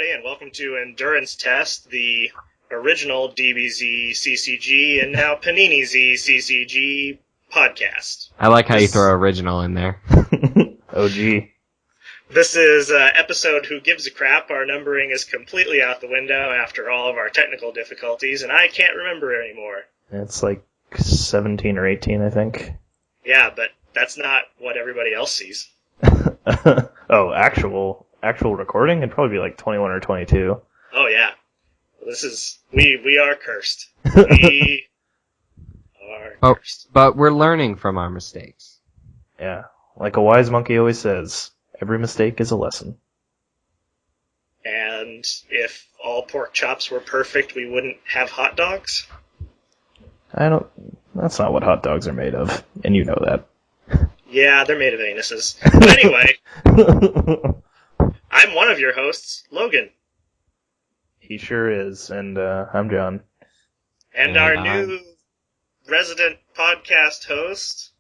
everybody, and welcome to Endurance Test, the original DBZ TCG and now Panini TCG podcast. I like how you throw original in there. OG. This is episode Who Gives a Crap. Our numbering is completely out the window after all of our technical difficulties, and I can't remember anymore. It's like 17 or 18, I think. Yeah, but that's not what everybody else sees. Oh, actual recording? It'd probably be like 21 or 22. Oh, yeah. We are cursed. We are cursed. But we're learning from our mistakes. Yeah. Like a wise monkey always says, every mistake is a lesson. And if all pork chops were perfect, we wouldn't have hot dogs? That's not what hot dogs are made of, and you know that. Yeah, they're made of anuses. But anyway, I'm one of your hosts, Logan. He sure is, and I'm John. And our new resident podcast host...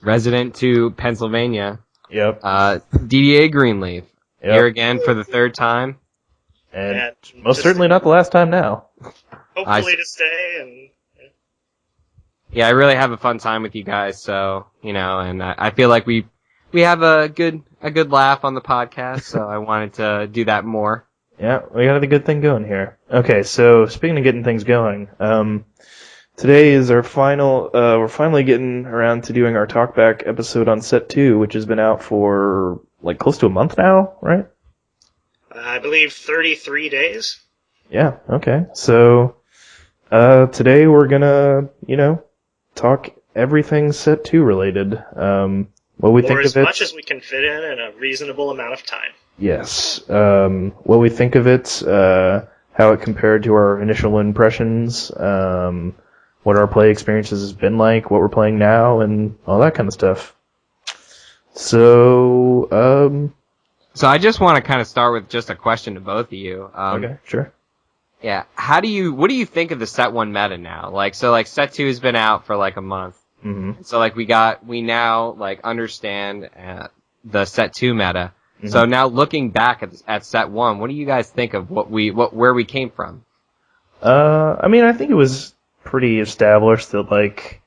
Resident to Pennsylvania. Yep. Didier Greenleaf. Yep. Here again for the third time. And most certainly not the last time now. Hopefully to stay and... Yeah, I really have a fun time with you guys, so, and I feel like we have a good laugh on the podcast, so I wanted to do that more. Yeah, we got a good thing going here. Okay, so speaking of getting things going, today is our final, we're finally getting around to doing our talkback episode on set 2, which has been out for, like, close to a month now, right? I believe 33 days. Yeah, okay. So, today we're gonna, talk everything set 2 related. What we think of it. Or as much as we can fit in a reasonable amount of time. Yes. What we think of it, how it compared to our initial impressions, what our play experiences has been like, what we're playing now, and all that kind of stuff. So I just want to kind of start with just a question to both of you. Okay, sure. Yeah, what do you think of the set 1 meta now? Set 2 has been out for like a month. Mm-hmm. So we now understand the set 2 meta. Mm-hmm. So now looking back at set 1, what do you guys think of where we came from? I think it was pretty established that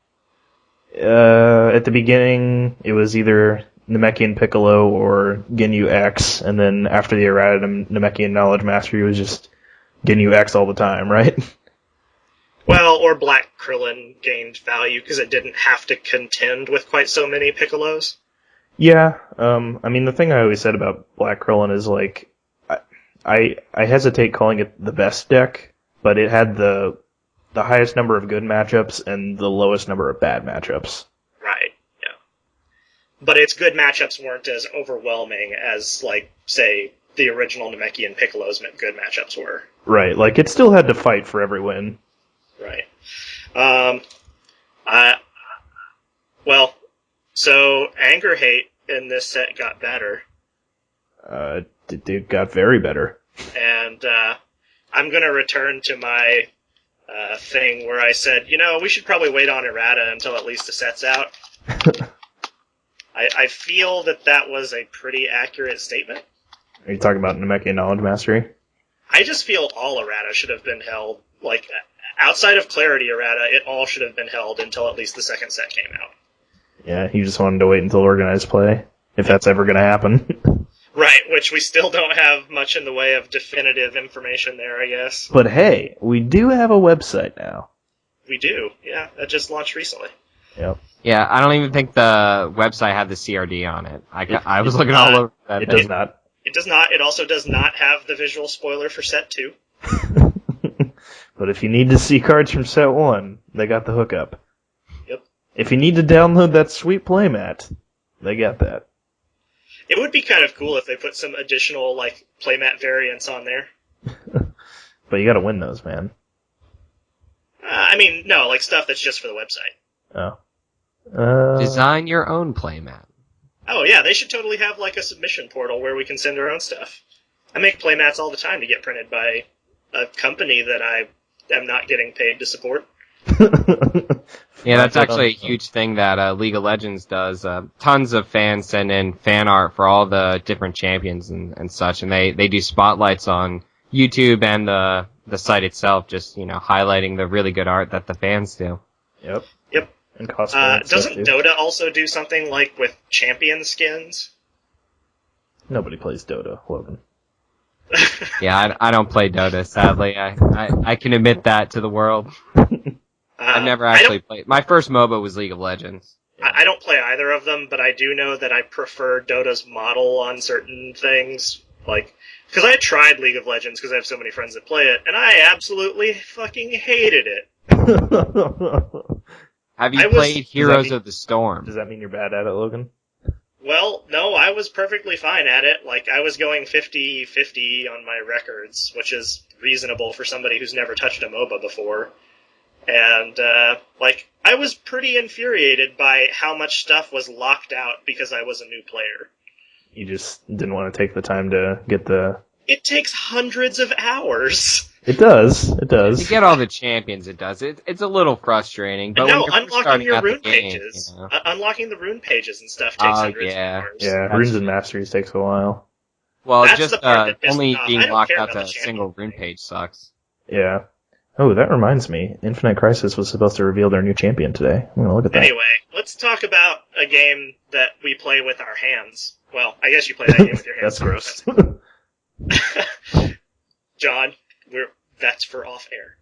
at the beginning it was either Namekian Piccolo or Ginyu X, and then after the errata Namekian Knowledge Mastery was just Ginyu X all the time, right? Well, or Black Krillin gained value because it didn't have to contend with quite so many Piccolos. Yeah, the thing I always said about Black Krillin is, I hesitate calling it the best deck, but it had the highest number of good matchups and the lowest number of bad matchups. Right, yeah. But its good matchups weren't as overwhelming as, say, the original Namekian Piccolos good matchups were. Right, it still had to fight for every win. Right. So Anger Hate in this set got better. It got very better. And I'm going to return to my thing where I said, we should probably wait on errata until at least the set's out. I feel that was a pretty accurate statement. Are you talking about Namekian Knowledge Mastery? I just feel all errata should have been held, outside of Clarity errata, it all should have been held until at least the second set came out. Yeah, you just wanted to wait until organized play, if that's ever going to happen. Right, which we still don't have much in the way of definitive information there, I guess. But hey, we do have a website now. We do, yeah. That just launched recently. Yep. Yeah, I don't even think the website had the CRD on it. I was looking all over that. It does not. It does not. It also does not have the visual spoiler for set 2. But if you need to see cards from set 1, they got the hookup. Yep. If you need to download that sweet playmat, they got that. It would be kind of cool if they put some additional, playmat variants on there. But you gotta win those, man. No, stuff that's just for the website. Oh. Design your own playmat. Oh, yeah, they should totally have, a submission portal where we can send our own stuff. I make playmats all the time to get printed by a company that I am not getting paid to support. Yeah, that's actually a huge thing that League of Legends does. Tons of fans send in fan art for all the different champions and such, and they do spotlights on YouTube and the site itself, just, highlighting the really good art that the fans do. Yep. Yep. And cosplay and doesn't stuff, too. Dota also do something like with champion skins? Nobody plays Dota, Logan. Yeah, I don't play Dota, sadly. I can admit that to the world. I've never actually played. My first MOBA was League of Legends. I don't play either of them, but I do know that I prefer Dota's model on certain things. Because I tried League of Legends because I have so many friends that play it, and I absolutely fucking hated it. Have you played Heroes of the Storm? Does that mean you're bad at it, Logan? Well, no, I was perfectly fine at it. I was going 50-50 on my records, which is reasonable for somebody who's never touched a MOBA before. And, I was pretty infuriated by how much stuff was locked out because I was a new player. You just didn't want to take the time to get the... It takes hundreds of hours. It does. To get all the champions, it does. It's a little frustrating. But no, when you're unlocking your rune game, pages. Unlocking the rune pages and stuff takes hundreds of hours. Yeah, Runes and Masteries takes a while. Well, That's just the part that only pisses being off. I don't locked care out about to the a single champion rune thing. page sucks. Yeah. Oh, that reminds me. Infinite Crisis was supposed to reveal their new champion today. I'm gonna look at that. Anyway, let's talk about a game that we play with our hands. Well, I guess you play that game with your hands. That's gross. John, that's for off air.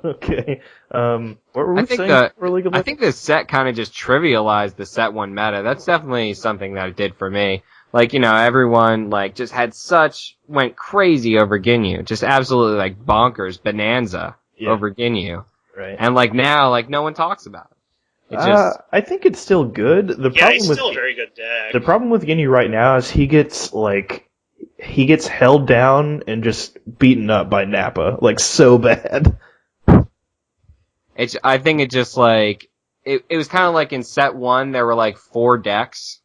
Okay. What were we saying for League of Legends? I think this set kind of just trivialized the set 1 meta. That's definitely something that it did for me. Everyone, just went crazy over Ginyu. Just absolutely, bonkers, bonanza over Ginyu. Right. And, now, no one talks about it. I think it's still good. He's still a very good deck. The problem with Ginyu right now is he gets held down and just beaten up by Nappa, so bad. I think it just, it was kind of like in set 1, there were, 4 decks.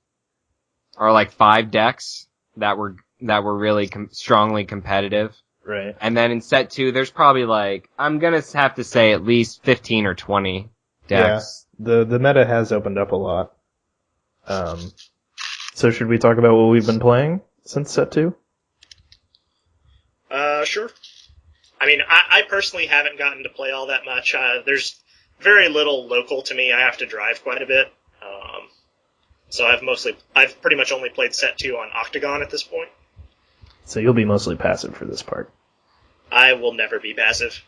Or 5 decks that were really strongly competitive. Right. And then in set 2, there's probably I'm gonna have to say at least 15 or 20 decks. Yeah, the meta has opened up a lot. So should we talk about what we've been playing since set 2? Sure. I mean, I personally haven't gotten to play all that much. There's very little local to me. I have to drive quite a bit. So I've pretty much only played set 2 on Octagon at this point. So you'll be mostly passive for this part. I will never be passive.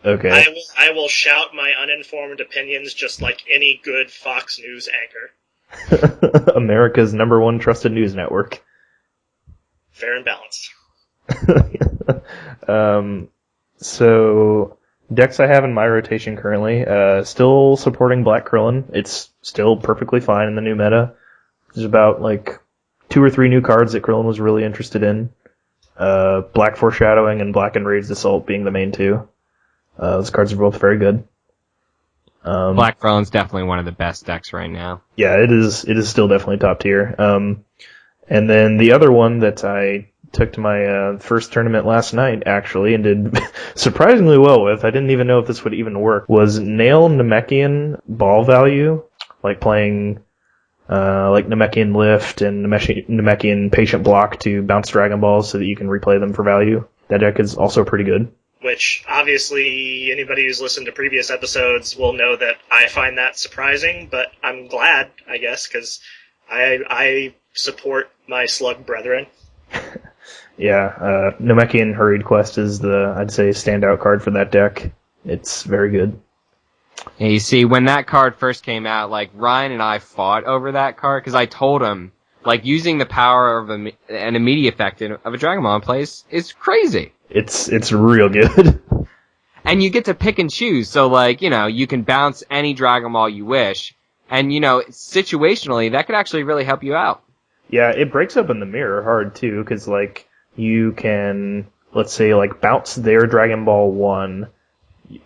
Okay. I will shout my uninformed opinions just like any good Fox News anchor. America's #1 trusted news network. Fair and balanced. So decks I have in my rotation currently, still supporting Black Krillin. It's still perfectly fine in the new meta. There's about 2 or 3 new cards that Krillin was really interested in. Black Foreshadowing and Black Enraged Assault being the main 2. Those cards are both very good. Black Krillin's definitely one of the best decks right now. Yeah, it is still definitely top tier. And then the other one that I took to my first tournament last night, actually, and did surprisingly well with, I didn't even know if this would even work, was Nail Namekian Ball Value, playing Namekian Lift and Namekian Patient Block to bounce Dragon Balls so that you can replay them for value. That deck is also pretty good. Which, obviously, anybody who's listened to previous episodes will know that I find that surprising, but I'm glad, I guess, because I support my slug brethren. Yeah, Namekian Hurried Quest is I'd say, standout card for that deck. It's very good. Yeah, you see, when that card first came out, Ryan and I fought over that card, because I told him, using the power of an immediate effect of a Dragon Ball in place is crazy. It's real good. And you get to pick and choose, so, you can bounce any Dragon Ball you wish, and, situationally, that could actually really help you out. Yeah, it breaks open the mirror hard, too, because, you can, let's say, bounce their Dragon Ball 1,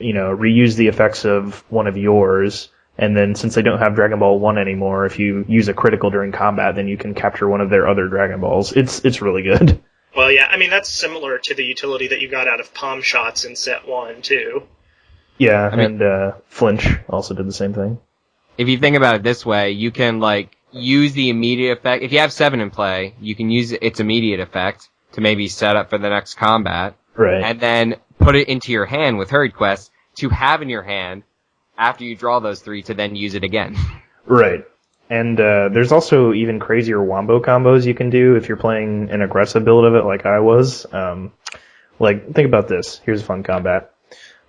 reuse the effects of one of yours, and then since they don't have Dragon Ball 1 anymore, if you use a critical during combat, then you can capture one of their other Dragon Balls. It's really good. Well, yeah, I mean, that's similar to the utility that you got out of Palm Shots in set 1, too. Yeah, and Flinch also did the same thing. If you think about it this way, you can like use the immediate effect. If you have 7 in play, you can use its immediate effect to maybe set up for the next combat. Right. And then put it into your hand with Hurried Quest to have in your hand after you draw those 3 to then use it again. Right. And there's also even crazier wombo combos you can do if you're playing an aggressive build of it like I was. Like, think about this. Here's a fun combat.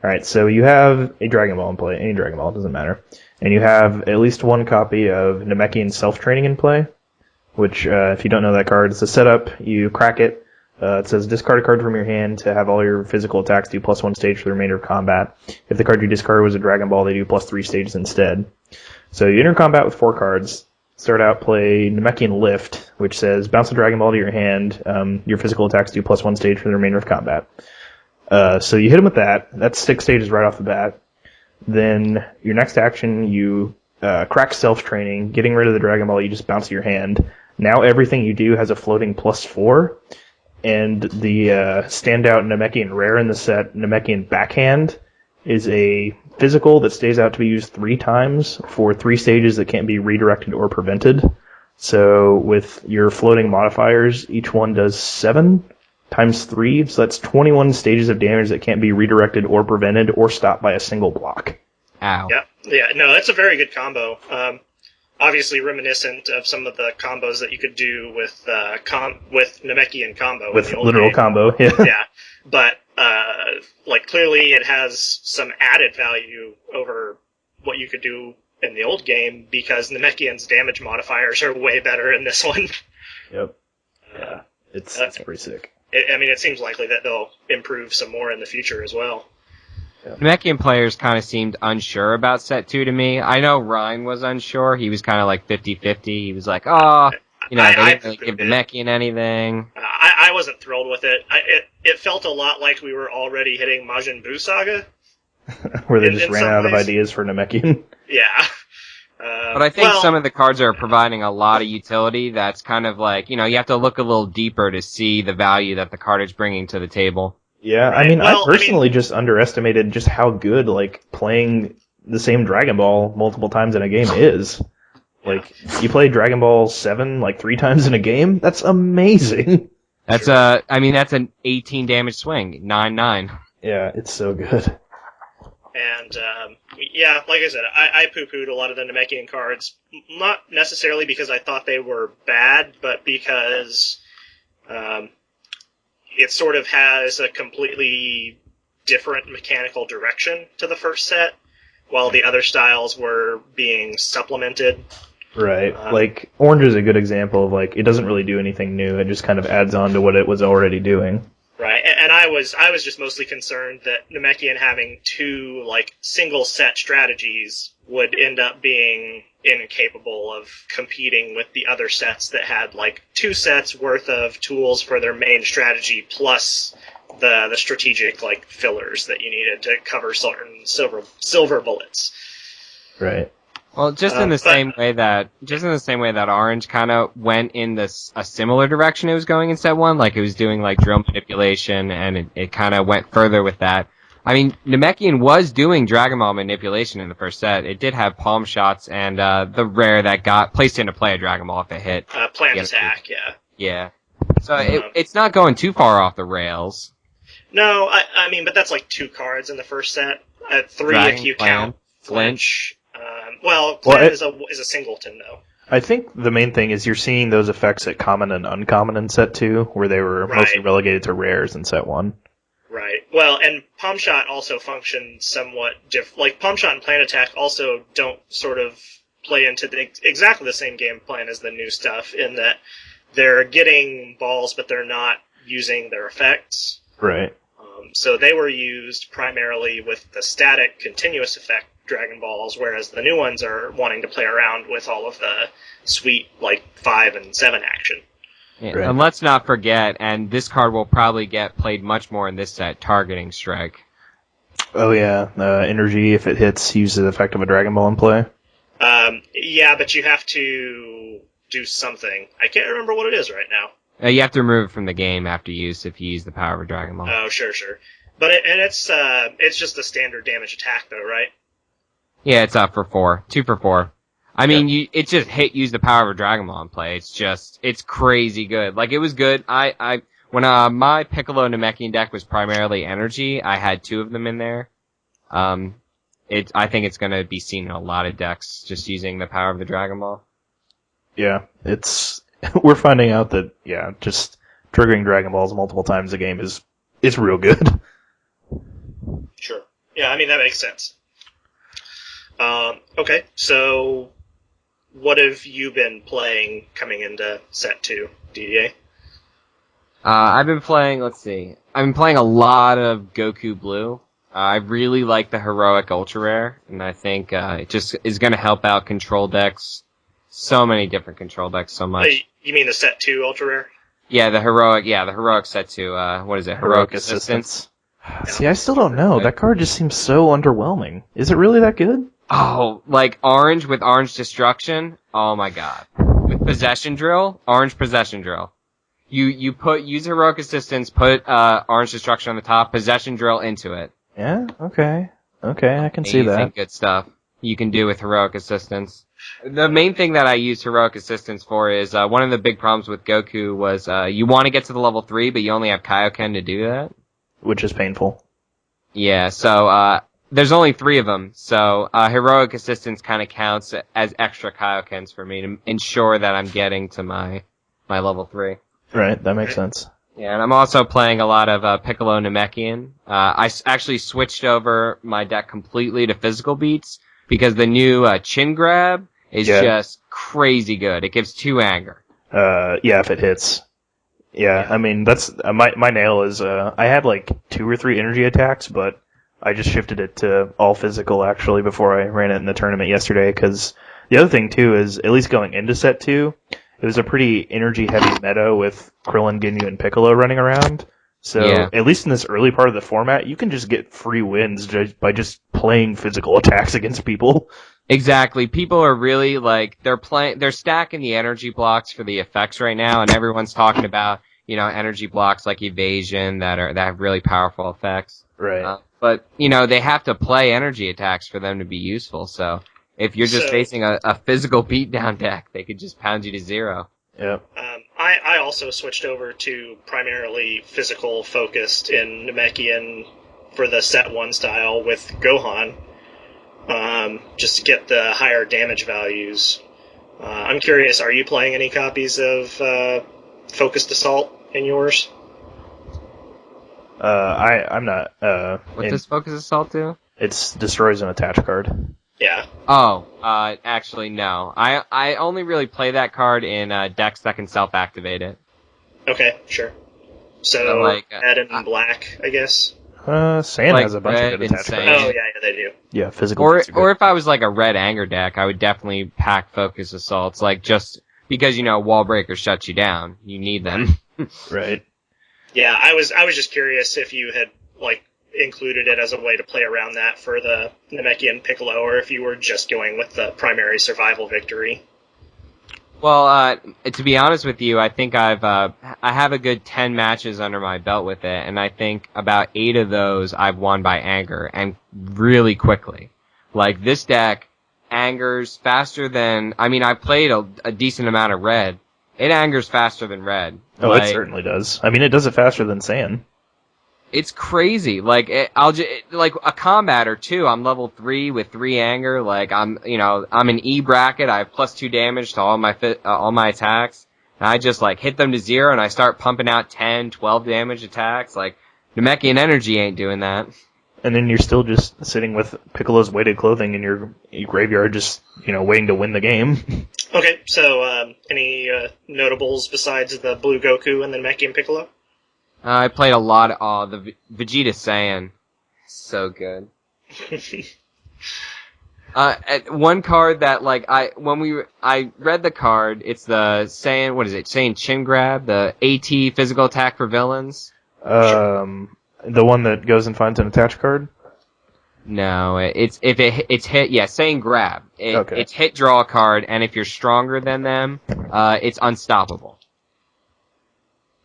Alright, so you have a Dragon Ball in play. Any Dragon Ball, doesn't matter. And you have at least one copy of Namekian Self-Training in play, which, if you don't know that card, it's a setup. You crack it. It says discard a card from your hand to have all your physical attacks do +1 stage for the remainder of combat. If the card you discarded was a Dragon Ball, they do +3 stages instead. So you enter combat with 4 cards. Start out, play Namekian Lift, which says bounce a Dragon Ball to your hand. Your physical attacks do +1 stage for the remainder of combat. So you hit him with that. That's 6 stages right off the bat. Then your next action, you crack Self-Training, getting rid of the Dragon Ball you just bounce to your hand. Now everything you do has a floating +4. And the standout Namekian Rare in the set, Namekian Backhand, is a physical that stays out to be used 3 times for 3 stages that can't be redirected or prevented. So with your floating modifiers, each one does 7 times 3, so that's 21 stages of damage that can't be redirected or prevented or stopped by a single block. Ow. Yeah, no, that's a very good combo. Obviously reminiscent of some of the combos that you could do with Namekian combo. With literal game. Combo, yeah. Yeah, but like clearly it has some added value over what you could do in the old game because Namekian's damage modifiers are way better in this one. Yep. Yeah, it's pretty sick. It seems likely that they'll improve some more in the future as well. Yeah. Namekian players kind of seemed unsure about set 2 to me. I know Ryan was unsure. He was kind of like 50-50. He was like, they didn't really give Namekian anything. I wasn't thrilled with it. It felt a lot like we were already hitting Majin Buu Saga. Where they just ran out of ideas for Namekian. Yeah. But I think some of the cards are providing a lot of utility that's kind of like, you have to look a little deeper to see the value that the card is bringing to the table. Yeah, right. I personally just underestimated just how good, playing the same Dragon Ball multiple times in a game is. You play Dragon Ball 7, 3 times in a game? That's amazing. That's that's an 18 damage swing. 9/9. Yeah, it's so good. And, like I said, I poo-pooed a lot of the Namekian cards. Not necessarily because I thought they were bad, but because, it sort of has a completely different mechanical direction to the first set, while the other styles were being supplemented. Right. Orange is a good example of, it doesn't really do anything new. It just kind of adds on to what it was already doing. Right, and I was just mostly concerned that Namekian having 2, single set strategies would end up being incapable of competing with the other sets that had, 2 sets worth of tools for their main strategy plus the strategic, fillers that you needed to cover certain silver bullets. Right. Well, just in the same way that Orange kind of went in a similar direction it was going in set 1, it was doing drill manipulation, and it kind of went further with that. Namekian was doing Dragon Ball manipulation in the first set. It did have palm shots and the rare that got placed into play a Dragon Ball if it hit. Plan attack, yeah. Yeah. So it's not going too far off the rails. No, but that's 2 cards in the first set. 3 Dragon if you Plan, count Flinch. Clan is a singleton, though. I think the main thing is you're seeing those effects at common and uncommon in set 2, where they were mostly relegated to rares in set 1. Right. Well, and Palm Shot also functions somewhat different. Palm Shot and Plan Attack also don't sort of play into exactly the same game plan as the new stuff, in that they're getting balls, but they're not using their effects. Right. So they were used primarily with the static continuous effect Dragon Balls, whereas the new ones are wanting to play around with all of the sweet 5 and 7 action. Yeah, right. And let's not forget, and this card will probably get played much more in this set, Targeting Strike. Oh yeah, energy, if it hits, uses the effect of a Dragon Ball in play. Yeah, but you have to do something. I can't remember what it is right now. You have to remove it from the game after use if you use the power of a Dragon Ball. Oh, sure. But it's just a standard damage attack though, right? Yeah, it's up for 4. 2 for 4. I mean, it just use the power of a Dragon Ball in play. It's crazy good. Like, it was good. When my Piccolo Namekian deck was primarily energy, I had 2 of them in there. I think it's gonna be seen in a lot of decks, just using the power of the Dragon Ball. Yeah, we're finding out that, just triggering Dragon Balls multiple times a game is real good. Sure. Yeah, I mean, that makes sense. Okay, so what have you been playing coming into set 2, DDA? I've been playing a lot of Goku Blue. I really like the Heroic Ultra Rare, and I think it just is going to help out control decks. So many different control decks, so much. You mean the set 2 Ultra Rare? Yeah, the Heroic set 2, what is it? Heroic Assistance? See, I still don't know. That card just seems so underwhelming. Is it really that good? Oh, like orange with orange destruction? Oh my god. With possession drill? Orange possession drill. You use Heroic Assistance, put orange destruction on the top, possession drill into it. Yeah, okay. Okay, I can see that. Good stuff you can do with Heroic Assistance. The main thing that I use Heroic Assistance for is, one of the big problems with Goku was, you want to get to the level 3, but you only have Kaioken to do that. Which is painful. Yeah, so, there's only 3 of them, so, Heroic Assistance kind of counts as extra Kaiokens for me to ensure that I'm getting to my level 3. Right, that makes sense. Yeah, and I'm also playing a lot of Piccolo Namekian. I actually switched over my deck completely to physical beats because the new Chin Grab is just crazy good. It gives 2 anger. Yeah, if it hits. Yeah, I mean, that's my nail is I had like 2 or 3 energy attacks, but I just shifted it to all physical actually before I ran it in the tournament yesterday, because the other thing too is, at least going into set 2, it was a pretty energy-heavy meta with Krillin, Ginyu, and Piccolo running around. So, at least in this early part of the format, you can just get free wins by just playing physical attacks against people. Exactly. People are really, like, they're stacking the energy blocks for the effects right now, and everyone's talking about, energy blocks like evasion that have really powerful effects. Right. But, they have to play energy attacks for them to be useful, so if you're just facing a physical beatdown deck, they could just pound you to 0. Yeah. I also switched over to primarily physical focused in Namekian for the set 1 style with Gohan, just to get the higher damage values. I'm curious, are you playing any copies of Focused Assault in yours? I'm not. What does Focus Assault do? It destroys an attach card. Yeah. Oh, actually no. I only really play that card in decks that can self-activate it. Okay, sure. So like, red and black, I guess. Saiyan has a bunch of good attach cards. Oh yeah, they do. Yeah, physical. Or if I was like a red anger deck, I would definitely pack Focus Assaults, like just because Wallbreaker shuts you down. You need them. Right. Yeah, I was just curious if you had included it as a way to play around that for the Namekian Piccolo, or if you were just going with the primary survival victory. Well, to be honest with you, I think I have a good 10 matches under my belt with it, and I think about 8 of those I've won by anger, and really quickly. Like, this deck angers faster than, I've played a decent amount of red. It angers faster than red. Oh, it certainly does. it does it faster than Saiyan. It's crazy. Like, like a combatter too. I'm level 3 with 3 anger. Like, I'm an E bracket. I have +2 damage to all my attacks. And I just hit them to 0 and I start pumping out 10, 12 damage attacks. Like, Namekian energy ain't doing that. And then you're still just sitting with Piccolo's weighted clothing in your graveyard, just, waiting to win the game. Okay, so, any, notables besides the Blue Goku and the Namekian Piccolo? I played a lot of the Vegeta Saiyan. So good. One card that I read the card, it's the Saiyan, what is it? Saiyan Chin Grab, the AT physical attack for villains. The one that goes and finds an attach card? No, it's hit, yeah, Saiyan Grab. Okay. It's hit draw a card, and if you're stronger than them, it's unstoppable.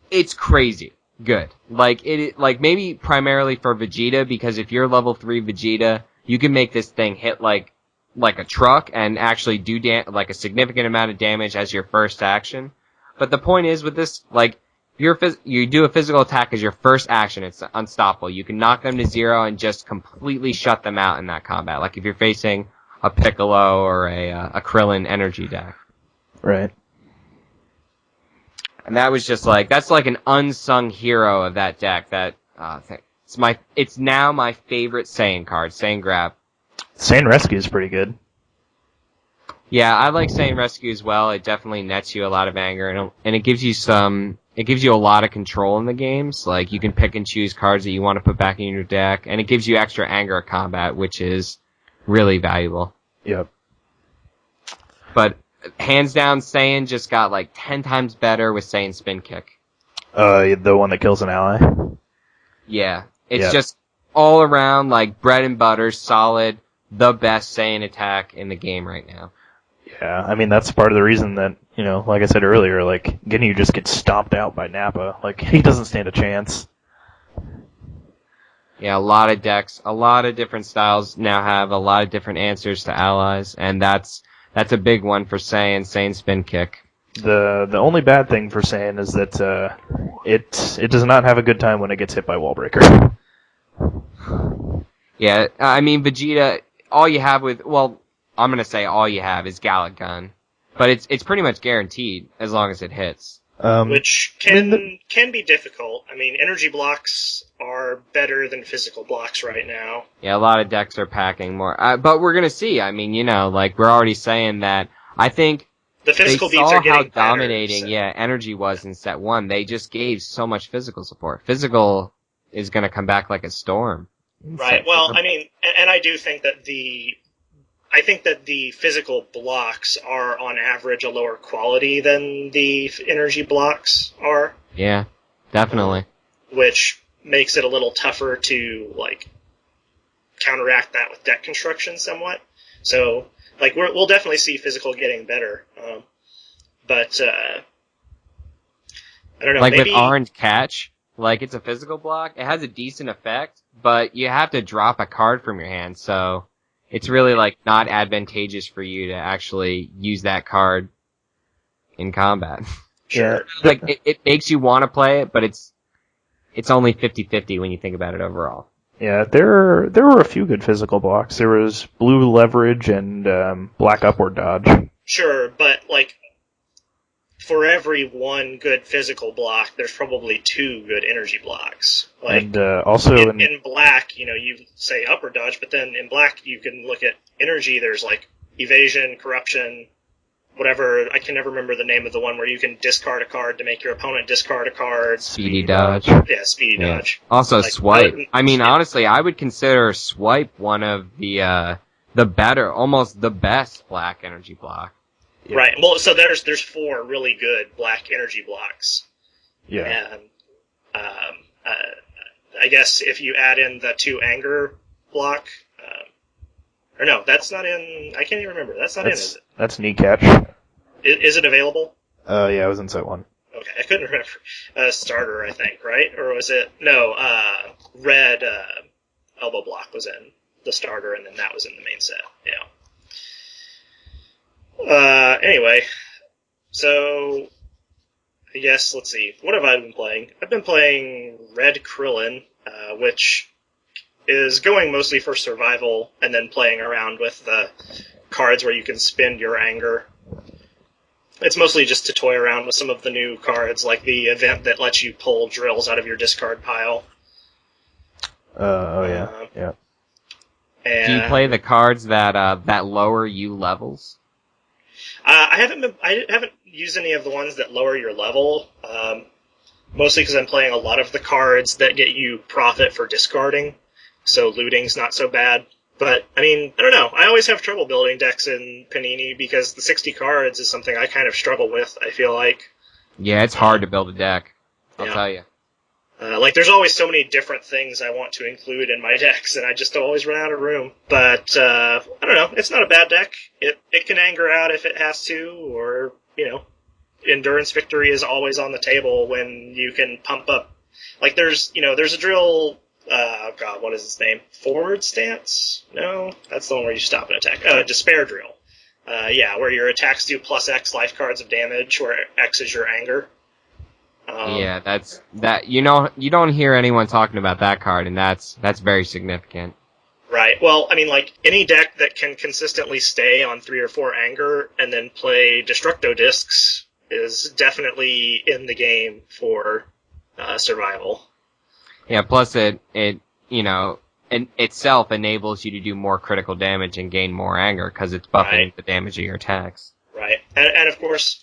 It's crazy. good. Like maybe primarily for Vegeta, because if you're level 3 Vegeta, you can make this thing hit like a truck and actually do like a significant amount of damage as your first action. But the point is with this, like, you do a physical attack as your first action, it's unstoppable. You can knock them to 0 and just completely shut them out in that combat. Like if you're facing a Piccolo or a Krillin energy deck. Right. And that was just like, that's like an unsung hero of that deck that, it's now my favorite Saiyan card, Saiyan Grab. Saiyan Rescue is pretty good. Yeah, I like Saiyan Rescue as well. It definitely nets you a lot of anger, and it gives you a lot of control in the games. Like, you can pick and choose cards that you want to put back in your deck, and it gives you extra anger at combat, which is really valuable. Yep. But hands down, Saiyan just got like 10 times better with Saiyan Spin Kick. The one that kills an ally? Yeah. It's just all around, like, bread and butter, solid, the best Saiyan attack in the game right now. Yeah, I mean, that's part of the reason that, like I said earlier, like, Ginyu just gets stomped out by Nappa. Like, he doesn't stand a chance. Yeah, a lot of decks, a lot of different styles now have a lot of different answers to allies, and that's a big one for Saiyan Spin Kick. The only bad thing for Saiyan is that it does not have a good time when it gets hit by Wallbreaker. Yeah, I mean, Vegeta, all you have I'm gonna say all you have is Gallic Gun. But it's pretty much guaranteed as long as it hits. Which can be difficult. I mean, energy blocks are better than physical blocks right now. Yeah, a lot of decks are packing more. But we're gonna see. I mean, like, we're already saying that. I think the physical they beats saw are getting how dominating, better, so. energy was in set 1. They just gave so much physical support. Physical is gonna come back like a storm. Right. Well, I mean, and I do think that the physical blocks are on average a lower quality than the energy blocks are. Yeah, definitely. Which makes it a little tougher to, like, counteract that with deck construction somewhat. So, like, we'll definitely see physical getting better. But I don't know. Like maybe... with Orange Catch, like, it's a physical block. It has a decent effect, but you have to drop a card from your hand, so it's really, like, not advantageous for you to actually use that card in combat. Sure. Like, it makes you want to play it, but it's only 50-50 when you think about it overall. Yeah, there were a few good physical blocks. There was Blue Leverage and Black Upward Dodge. Sure, but, like, for every one good physical block, there's probably 2 good energy blocks. Like, and also in black, you say upward dodge, but then in black you can look at energy. There's, like, evasion, corruption, whatever. I can never remember the name of the one where you can discard a card to make your opponent discard a card. Speedy Dodge. Yeah, Speedy Dodge. Also, like, Swipe. I mean, honestly, I would consider Swipe one of the better, almost the best black energy block. Yeah. Right. Well, so there's 4 really good black energy blocks. Yeah. And I guess if you add in the 2 anger block, or no, that's not in. I can't even remember. That's not in, is it? That's Knee Catch. Is it available? Yeah, it was in set 1. Okay, I couldn't remember. Starter, I think, right? Or was it? No, red elbow block was in the starter, and then that was in the main set. Yeah. Anyway, so I guess, let's see. What have I been playing? I've been playing Red Krillin, which is going mostly for survival, and then playing around with the cards where you can spend your anger. It's mostly just to toy around with some of the new cards, like the event that lets you pull drills out of your discard pile. Yeah. And do you play the cards that lower you levels? I haven't used any of the ones that lower your level, mostly because I'm playing a lot of the cards that get you profit for discarding, so looting's not so bad. But, I mean, I don't know. I always have trouble building decks in Panini because the 60 cards is something I kind of struggle with, I feel like. Yeah, it's hard to build a deck. I'll tell you. Like, there's always so many different things I want to include in my decks, and I just always run out of room. But, I don't know. It's not a bad deck. It can anger out if it has to, or, Endurance Victory is always on the table when you can pump up Like there's a drill. Oh God, what is its name? Forward stance? No, that's the one where you stop an attack. Despair drill. Where your attacks do plus X life cards of damage, where X is your anger. Yeah, that's that. You don't hear anyone talking about that card, and that's very significant. Right. Well, I mean, like any deck that can consistently stay on 3 or 4 anger and then play Destructo Discs is definitely in the game for survival. Yeah. Plus, it itself enables you to do more critical damage and gain more anger because it's buffing the damage of your attacks. Right. And of course,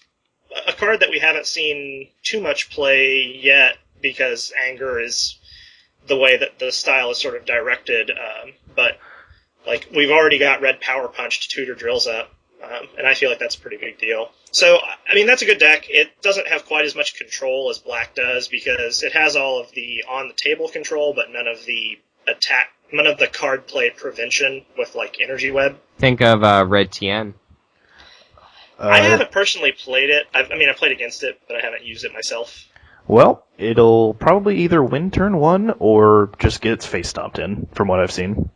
a card that we haven't seen too much play yet because anger is the way that the style is sort of directed, but like we've already got Red Power Punch to tutor drills up, and I feel like that's a pretty big deal. So, I mean, that's a good deck. It doesn't have quite as much control as Black does because it has all of the on-the-table control, but none of the card play prevention with, like, Energy Web. Think of Red TN. I haven't personally played it. I played against it, but I haven't used it myself. Well, it'll probably either win turn 1 or just get its face stomped in, from what I've seen.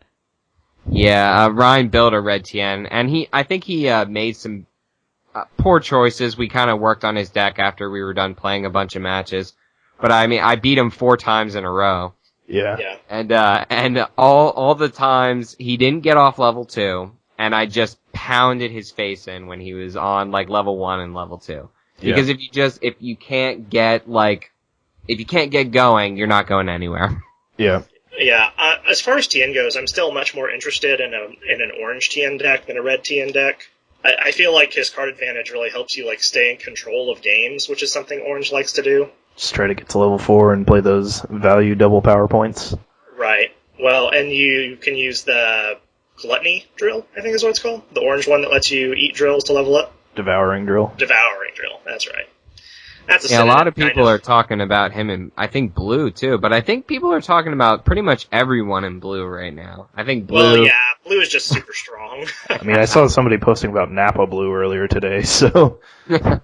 Yeah, Ryan built a Red TN, and I think he made some poor choices. We kind of worked on his deck after we were done playing a bunch of matches. But I beat him 4 times in a row. Yeah. And all the times he didn't get off level 2, and I just pounded his face in when he was on like level 1 and level 2. Because if you can't get going, you're not going anywhere. Yeah. Yeah. As far as TN goes, I'm still much more interested in an orange TN deck than a red TN deck. I feel like his card advantage really helps you like stay in control of games, which is something orange likes to do. Just try to get to level 4 and play those value double power points. Right. Well, and you can use the Gluttony drill, I think is what it's called. The orange one that lets you eat drills to level up. Devouring drill. That's right. That's a lot of people are talking about him in, I think, blue too, but I think people are talking about pretty much everyone in blue right now. I think blue... Well, yeah, blue is just super strong. I mean, I saw somebody posting about Napa blue earlier today, so... I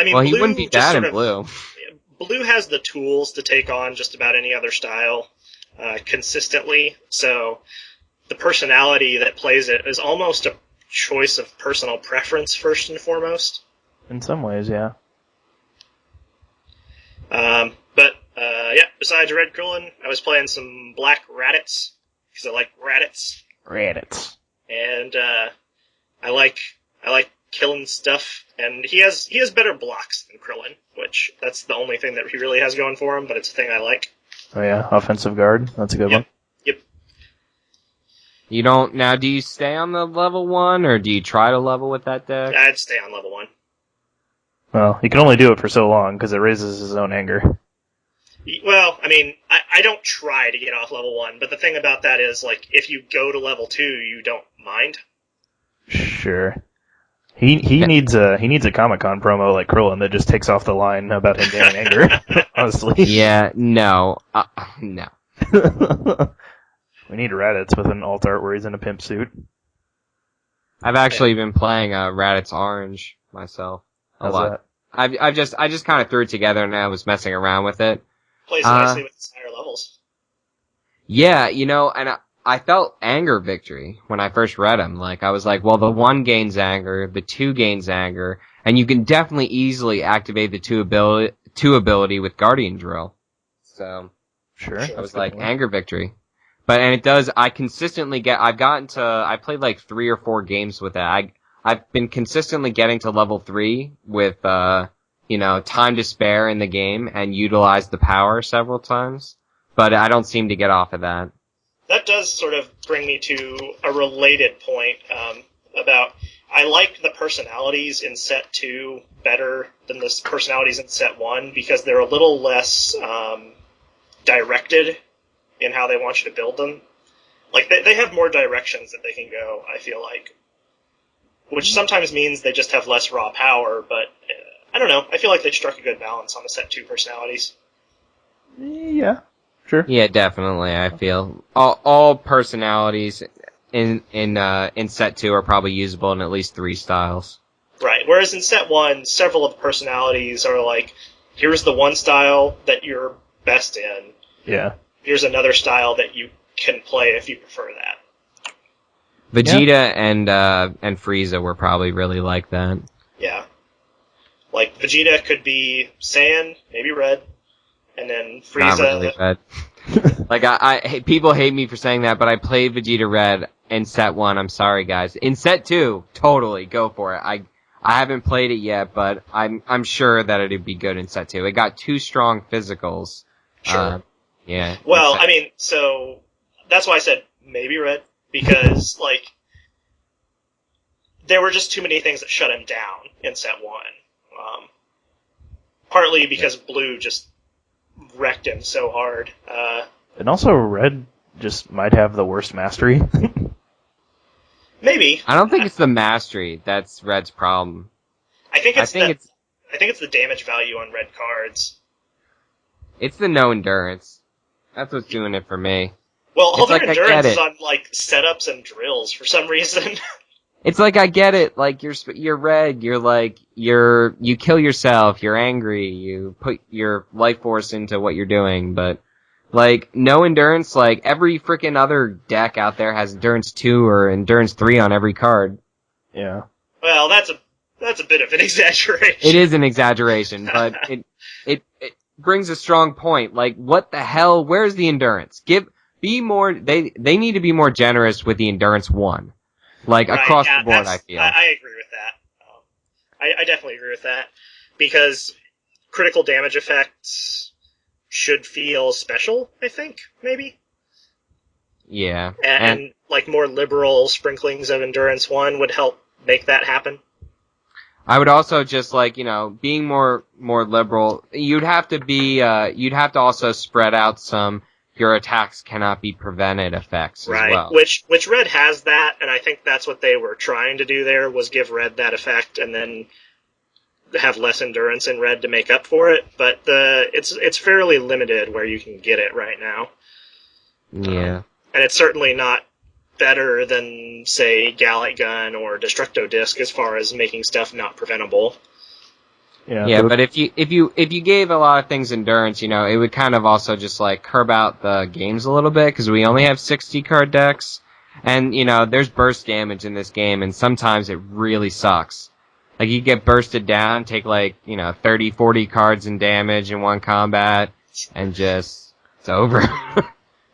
mean, well, he blue wouldn't be bad in blue. Blue has the tools to take on just about any other style consistently, so the personality that plays it is almost a choice of personal preference first and foremost. In some ways, yeah. Besides Red Krillin, I was playing some Black Raditz, because I like Raditz. Raditz. And I like killing stuff, and he has better blocks than Krillin, which that's the only thing that he really has going for him, but it's a thing I like. Oh yeah, offensive guard, that's a good one. Yep. You don't, now do you stay on the level 1, or do you try to level with that deck? I'd stay on level 1. Well, he can only do it for so long, because it raises his own anger. Well, I mean, I don't try to get off level 1, but the thing about that is, like, if you go to level 2, you don't mind. Sure. He needs a Comic-Con promo like Krillin that just takes off the line about him getting anger, honestly. Yeah, no. No. We need Raditz with an alt art where he's in a pimp suit. I've actually been playing Raditz Orange myself a lot. That? I just kind of threw it together and I was messing around with it. Plays nicely with his higher levels. Yeah, and I felt anger victory when I first read him. Like, I was like, well, the 1 gains anger, the 2 gains anger, and you can definitely easily activate the 2 ability with Guardian Drill. So, sure. I was like, anger victory. And it does, I played like 3 or 4 games with that. I've been consistently getting to level 3 with, time to spare in the game and utilize the power several times. But I don't seem to get off of that. That does sort of bring me to a related point about I like the personalities in set 2 better than the personalities in set 1 because they're a little less directed in how they want you to build them. Like, they have more directions that they can go, I feel like. Which sometimes means they just have less raw power, but I don't know. I feel like they struck a good balance on the set 2 personalities. Yeah, sure. Yeah, definitely, I feel. All personalities in set 2 are probably usable in at least 3 styles. Right, whereas in set 1, several of the personalities are like, here's the one style that you're best in. Yeah. Here's another style that you can play if you prefer that. Vegeta and Frieza were probably really like that. Yeah. Like, Vegeta could be Saiyan, maybe red, and then Frieza... Not really red. Like, people hate me for saying that, but I played Vegeta red in set 1, I'm sorry guys. In set 2, totally, go for it. I haven't played it yet, but I'm sure that it'd be good in set 2. It got 2 strong physicals. Sure. Yeah. Well, I mean, so, that's why I said maybe red, because, like, there were just too many things that shut him down in set 1. Partly because blue just wrecked him so hard. And also, red just might have the worst mastery. Maybe. I don't think it's the mastery that's red's problem. I think it's the damage value on red cards. It's the no endurance. That's what's doing it for me. Well, all their like, endurance is on, like, setups and drills for some reason. It's like, I get it, like, you're red, you're like, you kill yourself, you're angry, you put your life force into what you're doing, but, like, no endurance, like, every freaking other deck out there has endurance 2 or endurance 3 on every card. Yeah. Well, that's a bit of an exaggeration. It is an exaggeration, but it brings a strong point. Like, what the hell, where's the endurance? They need to be more generous with the endurance 1. Like, right, across the board, I feel. I agree with that. I definitely agree with that. Because critical damage effects should feel special, I think, maybe? Yeah. And like, more liberal sprinklings of Endurance 1 would help make that happen. I would also just, like, being more liberal, you'd have to also spread out some your attacks cannot be prevented effects right. as well. Which red has that, and I think that's what they were trying to do there, was give red that effect and then have less endurance in red to make up for it. But it's fairly limited where you can get it right now. Yeah. And it's certainly not better than, say, Gallic Gun or Destructo Disc as far as making stuff not preventable. Yeah, but if you gave a lot of things endurance, it would kind of also just like curb out the games a little bit, because we only have 60 card decks, and there's burst damage in this game, and sometimes it really sucks. Like, you get bursted down, take 30, 40 cards in damage in one combat, and just it's over.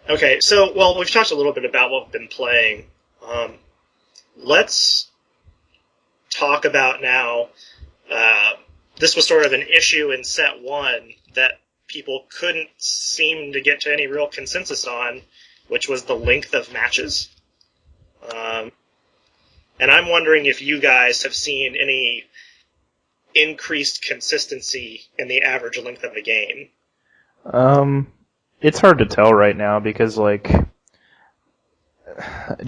Okay, so we've talked a little bit about what we've been playing. Let's talk about now. This was sort of an issue in set 1 that people couldn't seem to get to any real consensus on, which was the length of matches. And I'm wondering if you guys have seen any increased consistency in the average length of a game. It's hard to tell right now because,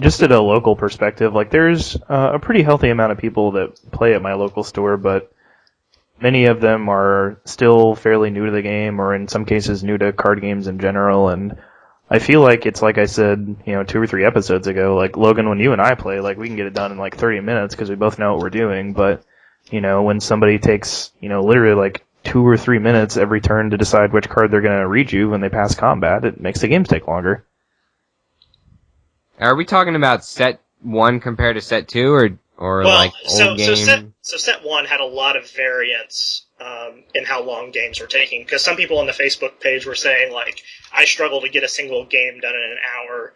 just at a local perspective, there's a pretty healthy amount of people that play at my local store, but many of them are still fairly new to the game, or in some cases new to card games in general, and I feel like it's like I said, 2 or 3 episodes ago, Logan, when you and I play, we can get it done in 30 minutes because we both know what we're doing, but, when somebody takes, literally 2 or 3 minutes every turn to decide which card they're going to read you when they pass combat, it makes the games take longer. Are we talking about set 1 compared to set 2, or old game? So set 1 had a lot of variance in how long games were taking, because some people on the Facebook page were saying, I struggle to get a single game done in an hour,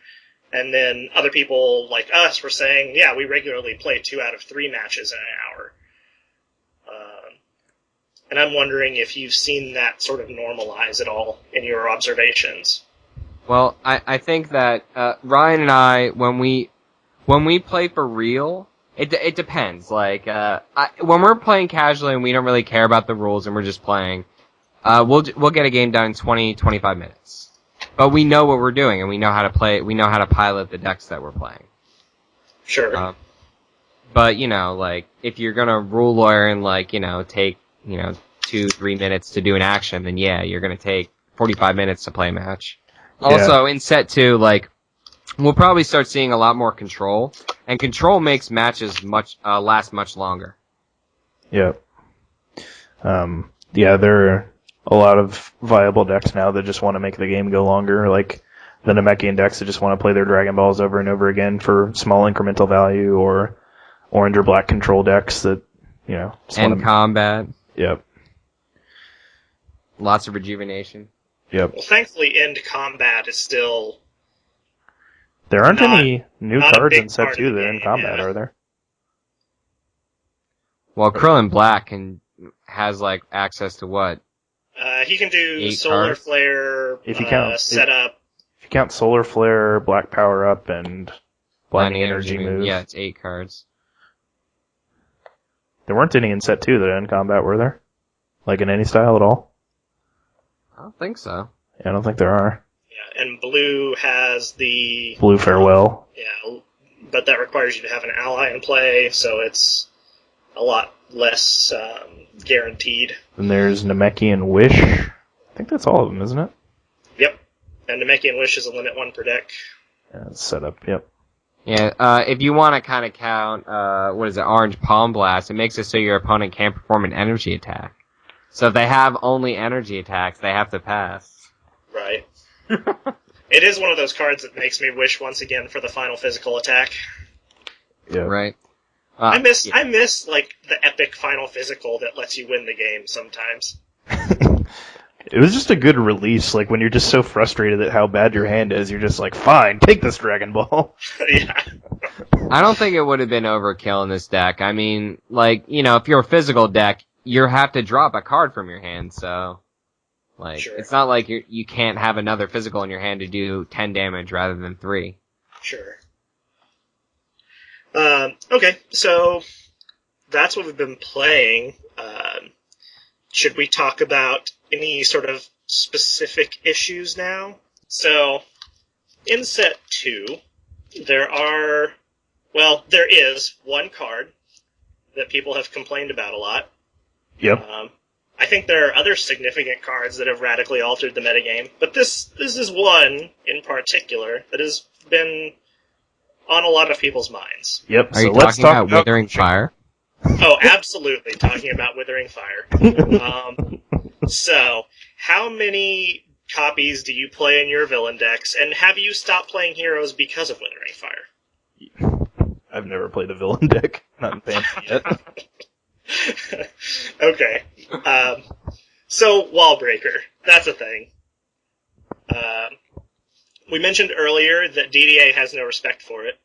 and then other people like us were saying, yeah, we regularly play 2 out of 3 matches in an hour. And I'm wondering if you've seen that sort of normalize at all in your observations. Well, I think that Ryan and I, when we play for real, it depends. When we're playing casually and we don't really care about the rules and we're just playing, we'll get a game done in 20, 25 minutes. But we know what we're doing and we know how to play. We know how to pilot the decks that we're playing. Sure. But if you're gonna rule lawyer and take 2-3 minutes to do an action, then yeah, you're gonna take 45 minutes to play a match. Yeah. Also, in set 2, we'll probably start seeing a lot more control, and control makes matches last much longer. Yeah. Yeah, a lot of viable decks now that just want to make the game go longer, like the Namekian decks that just want to play their Dragon Balls over and over again for small incremental value, or orange or black control decks that, And combat. Yep. Lots of rejuvenation. Yep. Well, thankfully, end combat is still... There aren't any new cards in set part 2 of the that end game, combat, yeah. are there? Well, Krillin Black has like access to what? He can do 8 Solar cards? Flare, If you count setup. If you count Solar Flare, Black Power Up, and Blinding Energy move. Yeah, it's 8 cards. There weren't any in set 2 that end combat, were there? Like in any style at all? I don't think so. Yeah, I don't think there are. Yeah, and blue has the... Blue Farewell. Yeah, but that requires you to have an ally in play, so it's a lot less guaranteed. Then there's Namekian Wish. I think that's all of them, isn't it? Yep. And Namekian Wish is a limit 1 per deck. Yeah, it's set up, yep. Yeah, if you want to kind of count, Orange Palm Blast, it makes it so your opponent can't perform an energy attack. So if they have only energy attacks, they have to pass. Right. It is one of those cards that makes me wish once again for the final physical attack. Yeah. Right. I miss like the epic final physical that lets you win the game sometimes. It was just a good release, like when you're just so frustrated at how bad your hand is, you're just like, fine, take this Dragon Ball. Yeah. I don't think it would have been overkill in this deck. I mean, like, if you're a physical deck, you have to drop a card from your hand, so... Like, Sure. It's not like you can't have another physical in your hand to do 10 damage rather than 3. Sure. Okay, so that's what we've been playing. Should we talk about any sort of specific issues now? So, in set 2, there is one card that people have complained about a lot. Yep. I think there are other significant cards that have radically altered the metagame, but this is one in particular that has been on a lot of people's minds. Yep. Are you talking about Withering Fire? Oh, absolutely, talking about Withering Fire. So, how many copies do you play in your villain decks, and have you stopped playing heroes because of Withering Fire? I've never played a villain deck. Not in Fantasy yet. Okay. So, Wallbreaker. That's a thing. We mentioned earlier that DDA has no respect for it.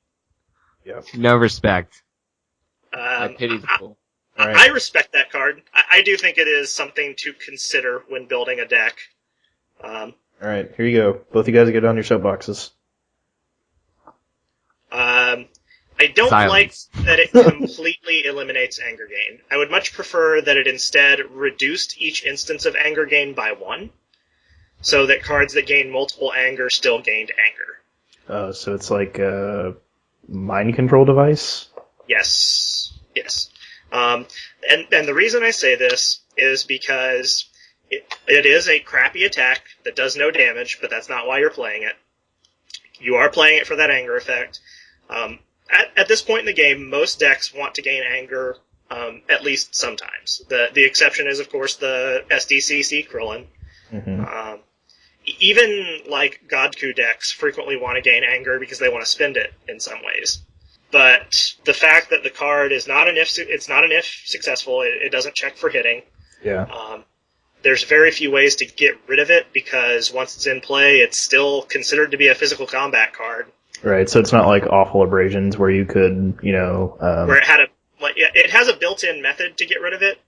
Yep. No respect. I pity the fool. Right. I respect that card. I do think it is something to consider when building a deck. Alright, here you go. Both you guys get on your soapboxes. I don't Silence. like that it completely eliminates anger gain. I would much prefer that it instead reduced each instance of anger gain by 1, so that cards that gain multiple anger still gained anger. So it's like a mind control device? Yes. And the reason I say this is because it is a crappy attack that does no damage, but that's not why you're playing it. You are playing it for that anger effect. At this point in the game, most decks want to gain anger at least sometimes. The exception is, of course, the SDCC Krillin. Mm-hmm. Even like Godku decks frequently want to gain anger because they want to spend it in some ways. But the fact that the card is not an if successful, it doesn't check for hitting. Yeah. There's very few ways to get rid of it because once it's in play, it's still considered to be a physical combat card. Right, so it's not like Awful Abrasions where you could, where it has a built-in method to get rid of it.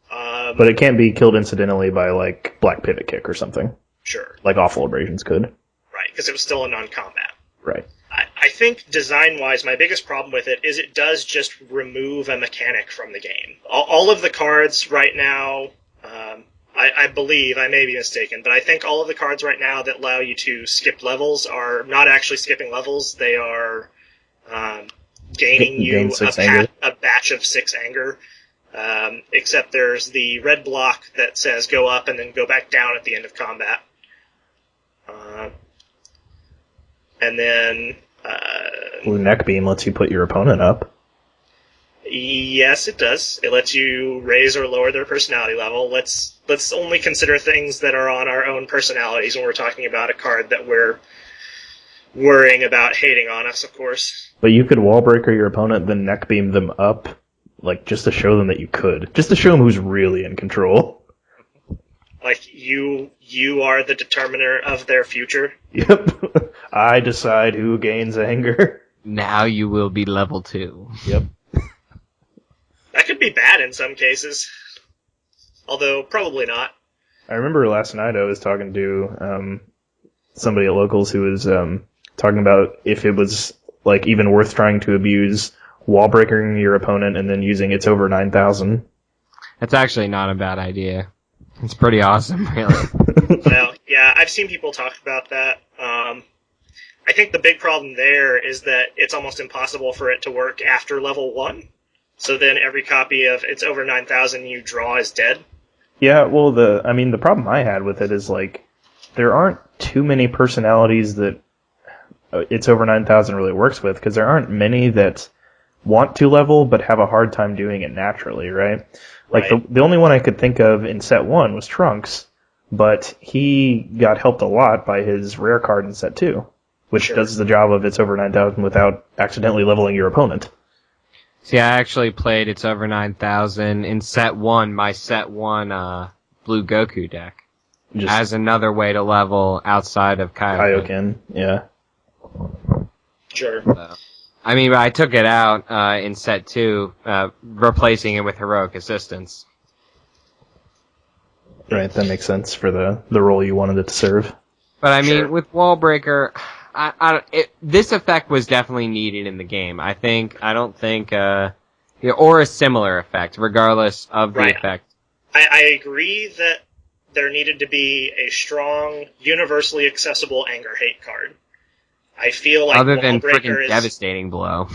But it can't be killed incidentally by, like, Black Pivot Kick or something. Sure. Like Awful Abrasions could. Right, because it was still a non-combat. Right. I think design-wise, my biggest problem with it is it does just remove a mechanic from the game. All of the cards right now, I believe, I may be mistaken, but I think all of the cards right now that allow you to skip levels are not actually skipping levels. They are gaining you a batch of 6 anger. Except there's the red block that says go up and then go back down at the end of combat. And then... Blue Neck Beam lets you put your opponent up. Yes, it does. It lets you raise or lower their personality level. Let's only consider things that are on our own personalities when we're talking about a card that we're worrying about hating on us, of course. But you could Wallbreaker your opponent, then neck beam them up, like just to show them that you could. Just to show them who's really in control. Like, you are the determiner of their future. Yep. I decide who gains anger. Now you will be level 2. Yep. That could be bad in some cases. Although, probably not. I remember last night I was talking to somebody at Locals who was talking about if it was like even worth trying to abuse Wallbreakering your opponent and then using It's Over 9,000. That's actually not a bad idea. It's pretty awesome, really. Well, yeah, I've seen people talk about that. I think the big problem there is that it's almost impossible for it to work after level 1. So then every copy of It's Over 9,000 you draw is dead. Yeah, well, the problem I had with it is, like, there aren't too many personalities that It's Over 9,000 really works with, because there aren't many that want to level but have a hard time doing it naturally, right? Like, Right. the only one I could think of in set 1 was Trunks, but he got helped a lot by his rare card in set 2, which Sure. does the job of It's Over 9,000 without accidentally leveling your opponent. See, I actually played It's Over 9,000 in set 1, my set 1 Blue Goku deck, Just as another way to level outside of Kaioken. Kaioken, yeah. Sure. So, I mean, I took it out in set 2, replacing it with Heroic Assistance. Right, that makes sense for the role you wanted it to serve. But I mean, Sure. with Wallbreaker, this effect was definitely needed in the game. I don't think, or a similar effect, regardless of the Right. effect. I agree that there needed to be a strong, universally accessible anger-hate card. I feel like Other than Wallbreaker freaking is... Devastating Blow.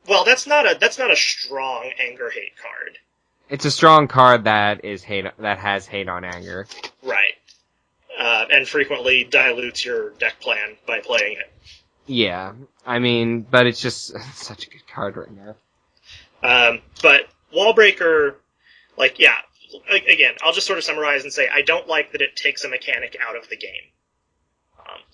Well, that's not a strong anger-hate card. It's a strong card that has hate on anger. Right. And frequently dilutes your deck plan by playing it. Yeah, I mean, but it's just such a good card right now. But Wallbreaker, like, yeah, again, I'll just sort of summarize and say I don't like that it takes a mechanic out of the game.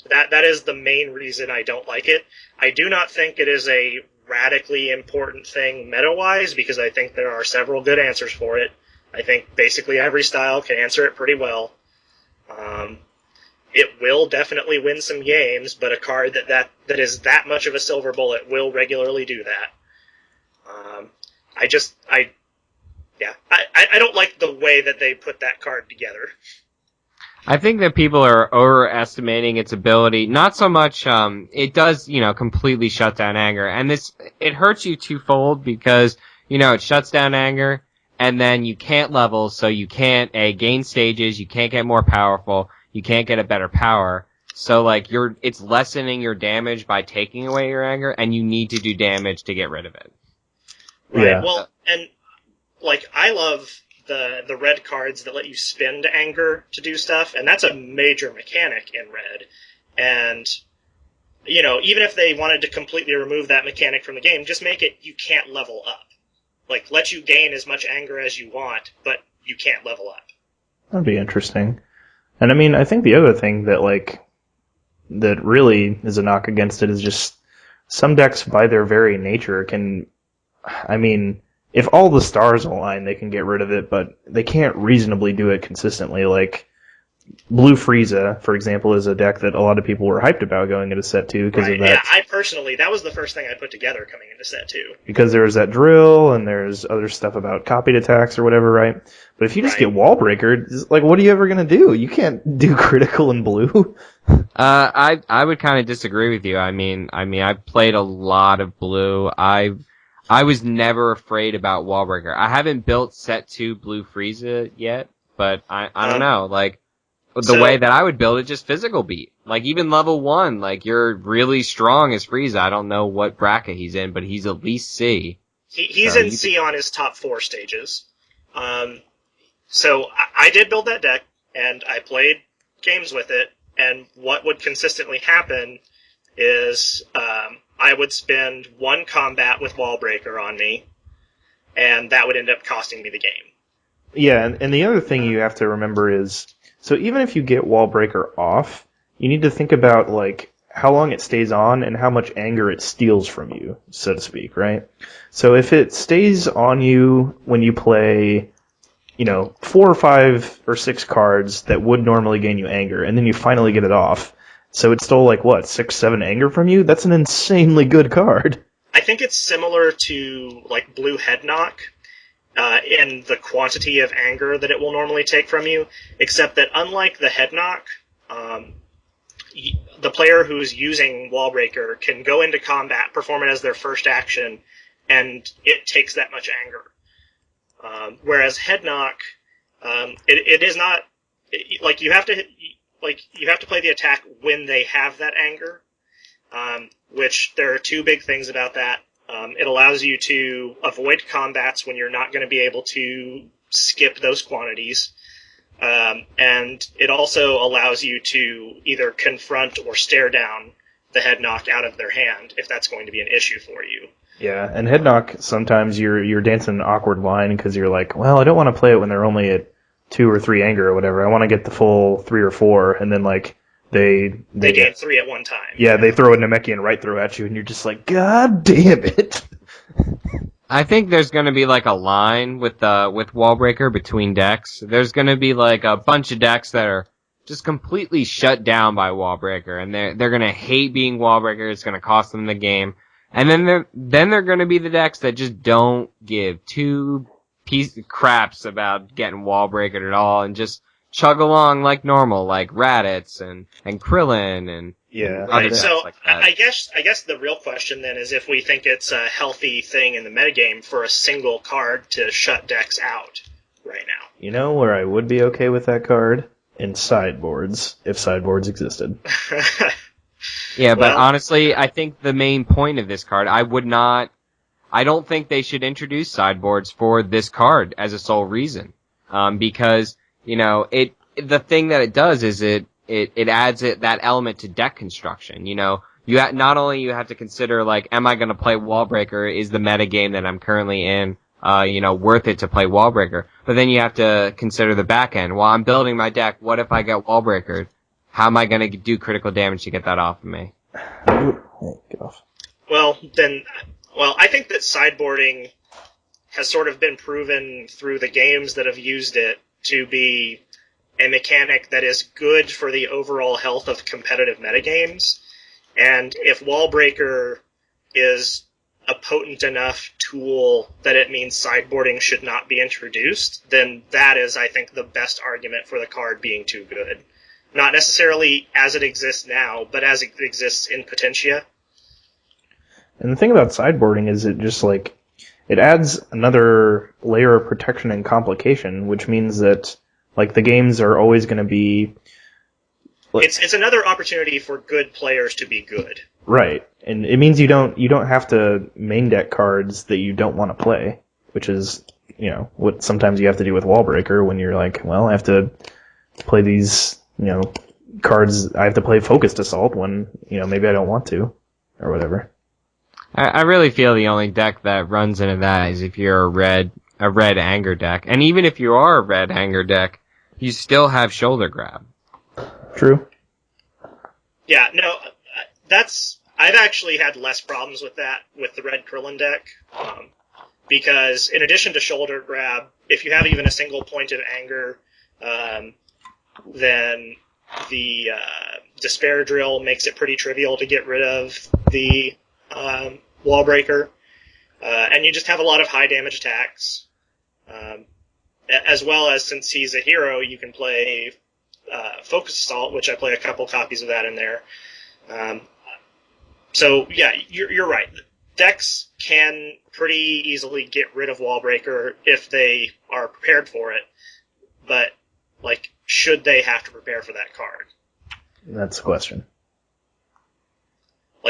That is the main reason I don't like it. I do not think it is a radically important thing meta-wise, because I think there are several good answers for it. I think basically every style can answer it pretty well. It will definitely win some games, but a card that is that much of a silver bullet will regularly do that. I don't like the way that they put that card together. I think that people are overestimating its ability. Not so much, it does, completely shut down anger. And it hurts you twofold because, it shuts down anger, and then you can't level, so you can't, gain stages, you can't get more powerful, you can't get a better power. So, it's lessening your damage by taking away your anger, and you need to do damage to get rid of it. Right, Yeah. well, and, I love the red cards that let you spend anger to do stuff, and that's a major mechanic in red. And, even if they wanted to completely remove that mechanic from the game, just make it you can't level up. Let you gain as much anger as you want, but you can't level up. That'd be interesting. And I mean, I think the other thing that that really is a knock against it is just some decks by their very nature can, I mean, if all the stars align, they can get rid of it, but they can't reasonably do it consistently. Like, Blue Frieza, for example, is a deck that a lot of people were hyped about going into set 2 because Right, of that. yeah, I personally, that was the first thing I put together coming into set 2. Because there was that drill, and there's other stuff about copied attacks or whatever, right? But if you just Right. get Wallbreaker, what are you ever going to do? You can't do critical in blue. I would kind of disagree with you. I mean, I played a lot of blue. I was never afraid about Wallbreaker. I haven't built set 2 Blue Frieza yet, but I don't know, the way that I would build it, just physical beat. Even level 1, you're really strong as Frieza. I don't know what bracket he's in, but he's at least C. He's in C on his top 4 stages. So I did build that deck, and I played games with it, and what would consistently happen is I would spend 1 combat with Wallbreaker on me, and that would end up costing me the game. Yeah, and the other thing you have to remember is, so even if you get Wallbreaker off, you need to think about, like, how long it stays on and how much anger it steals from you, so to speak, right? So if it stays on you when you play, 4 or 5 or 6 cards that would normally gain you anger, and then you finally get it off, so it stole, 6, 7 anger from you? That's an insanely good card. I think it's similar to, Blue Head Knock, in the quantity of anger that it will normally take from you, except that unlike the Head Knock, the player who's using Wallbreaker can go into combat, perform it as their first action, and it takes that much anger. Whereas Head Knock, it is not, you have to play the attack when they have that anger, which there are 2 big things about that. It allows you to avoid combats when you're not going to be able to skip those quantities. And it also allows you to either confront or stare down the Head Knock out of their hand if that's going to be an issue for you. Yeah, and Head Knock, sometimes you're dancing an awkward line because you're like, well, I don't want to play it when they're only at 2 or 3 anger or whatever. I want to get the full 3 or 4, and then they gain 3 at one time. Yeah, they throw a Namekian right through at you, and you're just like, God damn it! I think there's going to be a line with Wallbreaker between decks. There's going to be a bunch of decks that are just completely shut down by Wallbreaker, and they're going to hate being Wallbreaker. It's going to cost them the game. And then they're going to be the decks that just don't give 2 craps about getting Wallbreaker at all, and just chug along like normal, like Raditz and Krillin and right. So like that. I guess the real question then is if we think it's a healthy thing in the metagame for a single card to shut decks out right now. You know where I would be okay with that card? In sideboards, if sideboards existed. Yeah, but honestly, I think the main point of this card, I don't think they should introduce sideboards for this card as a sole reason. Because the thing that it does is it adds that element to deck construction. Not only you have to consider am I going to play Wallbreaker? Is the meta game that I'm currently in, worth it to play Wallbreaker? But then you have to consider the back end. While I'm building my deck, what if I get Wallbreaker? How am I going to do critical damage to get that off of me? Hey, get off. Well, I think that sideboarding has sort of been proven through the games that have used it to be a mechanic that is good for the overall health of competitive metagames. And if Wallbreaker is a potent enough tool that it means sideboarding should not be introduced, then that is, I think, the best argument for the card being too good. Not necessarily as it exists now, but as it exists in Potentia. And the thing about sideboarding is it just it adds another layer of protection and complication, which means that the games are always going to be. It's another opportunity for good players to be good. Right, and it means you don't have to main deck cards that you don't want to play, which is what sometimes you have to do with Wallbreaker when you're well, I have to play these cards. I have to play Focused Assault when maybe I don't want to or whatever. I really feel the only deck that runs into that is if you're a red anger deck. And even if you are a red anger deck, you still have Shoulder Grab. True. Yeah, no, I've actually had less problems with that with the red Krillin deck. Because in addition to Shoulder Grab, if you have even a single point of anger, then the Despair Drill makes it pretty trivial to get rid of the Wallbreaker, and you just have a lot of high damage attacks, as well as since he's a hero, you can play Focus Assault, which I play a couple copies of that in there. So yeah, you're right. Decks can pretty easily get rid of Wallbreaker if they are prepared for it, but should they have to prepare for that card? That's the question.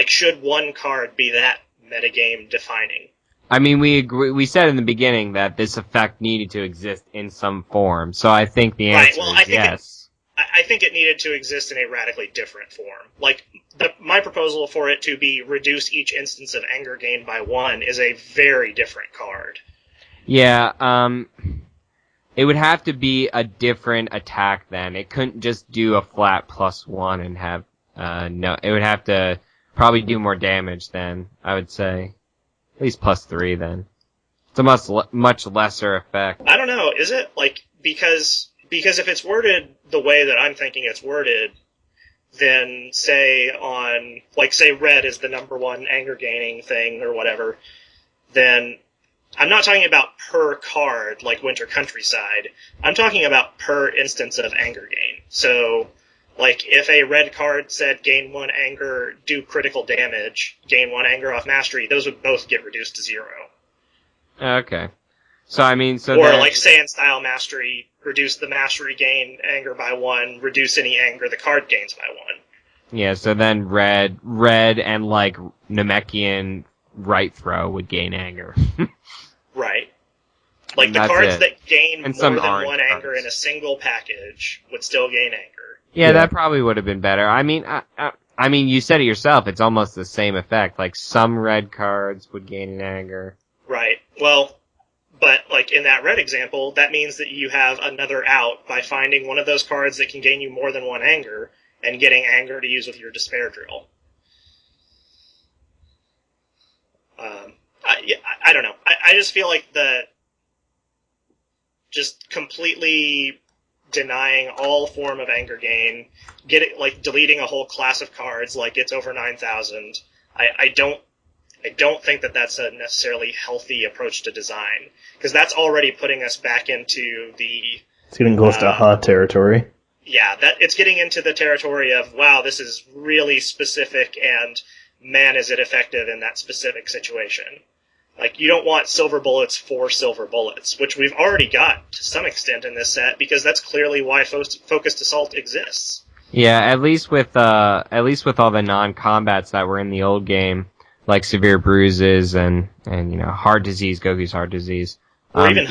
Should one card be that metagame defining? I mean, we said in the beginning that this effect needed to exist in some form, so I think the answer is yes. I think it needed to exist in a radically different form. My proposal for it to be reduce each instance of anger gain by 1 is a very different card. Yeah, it would have to be a different attack then. It couldn't just do a flat +1 and have, no, it would have to probably do more damage then, I would say. At least +3 then. It's a much lesser effect. I don't know, is it? Like, because if it's worded the way that I'm thinking it's worded, then say red is the #1 anger gaining thing or whatever, then I'm not talking about per card like Winter Countryside. I'm talking about per instance of anger gain. So, like, if a red card said gain 1 anger, do critical damage, gain 1 anger off mastery, those would both get reduced to 0. Okay. So, I mean, so or then... like Saiyan style mastery, reduce the mastery gain anger by 1, reduce any anger the card gains by 1. Yeah, so then red and like Namekian right throw would gain anger. Right. Like the cards that gain more than 1 anger in a single package would still gain anger. Yeah, that probably would have been better. I mean, you said it yourself. It's almost the same effect. Like some red cards would gain an anger. Right. Well, but like in that red example, that means that you have another out by finding one of those cards that can gain you more than 1 anger and getting anger to use with your despair drill. I don't know. I just feel like just completely denying all form of anger gain, deleting a whole class of cards like it's over 9,000. I don't think that that's a necessarily healthy approach to design, because that's already putting us back into the... It's getting close to hot territory. Yeah, it's getting into the territory of, wow, this is really specific, and man, is it effective in that specific situation. Like, you don't want silver bullets for silver bullets, which we've already got to some extent in this set, because that's clearly why Focused Assault exists. Yeah, at least with all the non-combats that were in the old game, like Severe Bruises and Heart Disease, Goku's Heart Disease. Or even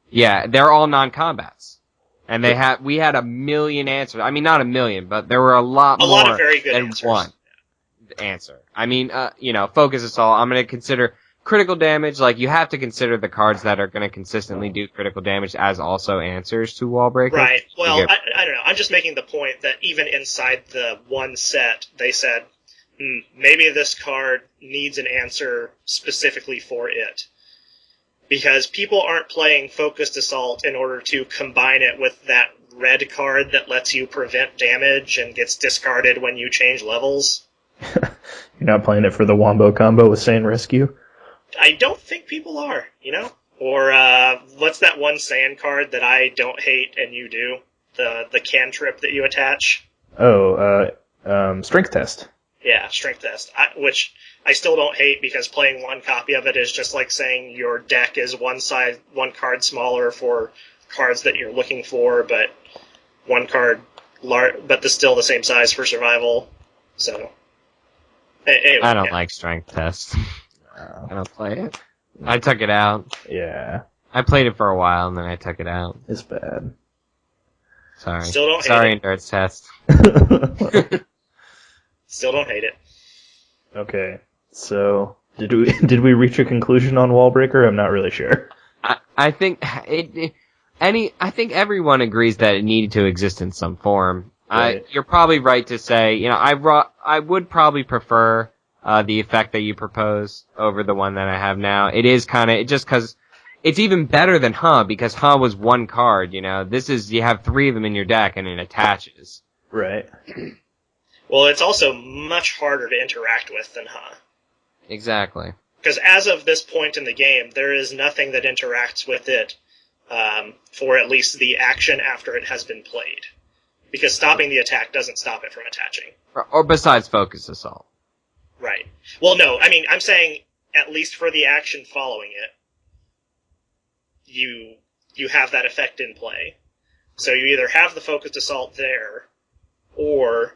Yeah, they're all non-combats. And we had a million answers. I mean, not a million, but there were a lot of very good than answers. One answer. I mean, Focus Assault, I'm going to consider critical damage. Like, you have to consider the cards that are going to consistently do critical damage as also answers to Wallbreaker. Right. Well, I don't know. I'm just making the point that even inside the one set, they said, maybe this card needs an answer specifically for it. Because people aren't playing Focused Assault in order to combine it with that red card that lets you prevent damage and gets discarded when you change levels. You're not playing it for the Wombo combo with Saiyan Rescue? I don't think people are, Or what's that one Saiyan card that I don't hate and you do? The cantrip that you attach? Strength Test. Yeah, Strength Test. Which I still don't hate, because playing one copy of it is just like saying your deck is one card smaller for cards that you're looking for, but one card but still the same size for survival. So, anyway, I don't like Strength Test. I don't play it. I took it out. Yeah. I played it for a while and then I took it out. It's bad. Sorry. Still don't Sorry, hate it. Nerds Test. Still don't hate it. Okay. So, did we reach a conclusion on Wallbreaker? I'm not really sure. I think I think everyone agrees that it needed to exist in some form. Right. You're probably right to say, I would probably prefer the effect that you propose over the one that I have now. It is just because it's even better than because was one card, This is, you have 3 of them in your deck and it attaches. Right. Well, it's also much harder to interact with than Exactly. Because as of this point in the game, there is nothing that interacts with it for at least the action after it has been played. Because stopping the attack doesn't stop it from attaching. Or besides Focus Assault. Right. Well, no, I mean, I'm saying at least for the action following it, you have that effect in play. So you either have the Focused Assault there, or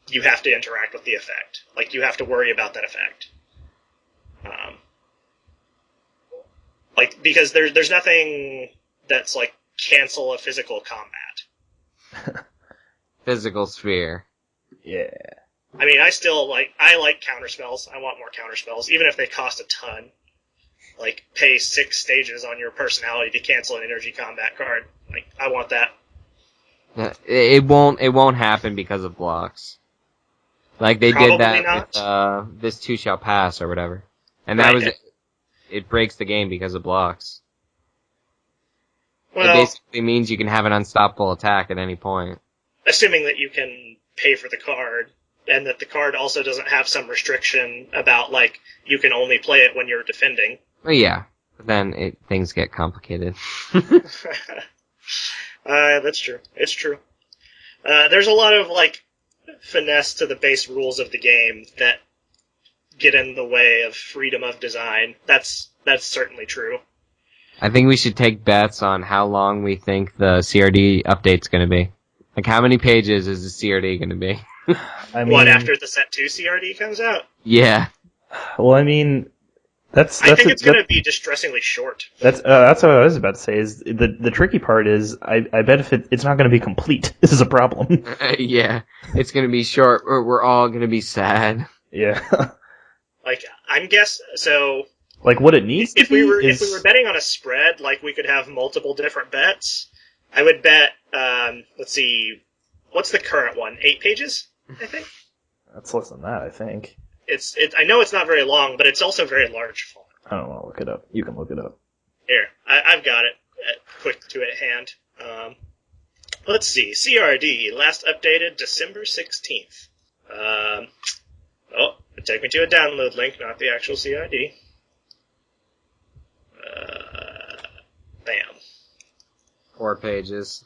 you have to interact with the effect. Like, you have to worry about that effect. Because there's nothing that's like cancel a physical combat. Physical sphere. Yeah. I mean, I like counterspells. I want more counterspells, even if they cost a ton. like pay 6 stages on your personality to cancel an energy combat card. Like, I want that. It won't happen because of blocks. Like they Probably did that not. with This Too Shall Pass or whatever. And Right. that was it breaks the game because of blocks. It Well, basically means you can have an unstoppable attack at any point. assuming that you can pay for the card, and that the card also doesn't have some restriction about, like, you can only play it when you're defending. Well, yeah. But then things get complicated. That's true. It's true. There's a lot of, like, finesse to the base rules of the game that get in the way of freedom of design. That's certainly true. I think we should take bets on how long we think the CRD update's going to be. Like, how many pages is the CRD going to be? I mean, What, after the Set 2 CRD comes out? Yeah. well, I mean, I think it's going to be distressingly short. That's what I was about to say. Is the tricky part is I bet if it's not going to be complete. This is a problem. Yeah. It's going to be short. We're all going to be sad. Yeah. Like, I'm so Like what it needs to if be we were betting on a spread, like we could have multiple different bets. I would bet. Let's see, what's the current one? 8 pages, I think. That's less than that, I think. I know it's not very long, but it's also very large font. I don't want to look it up. You can look it up. Here, I've got it quick to at hand. Let's see, CRD last updated December 16th. It took me to a download link, not the actual CRD. Bam. 4 pages.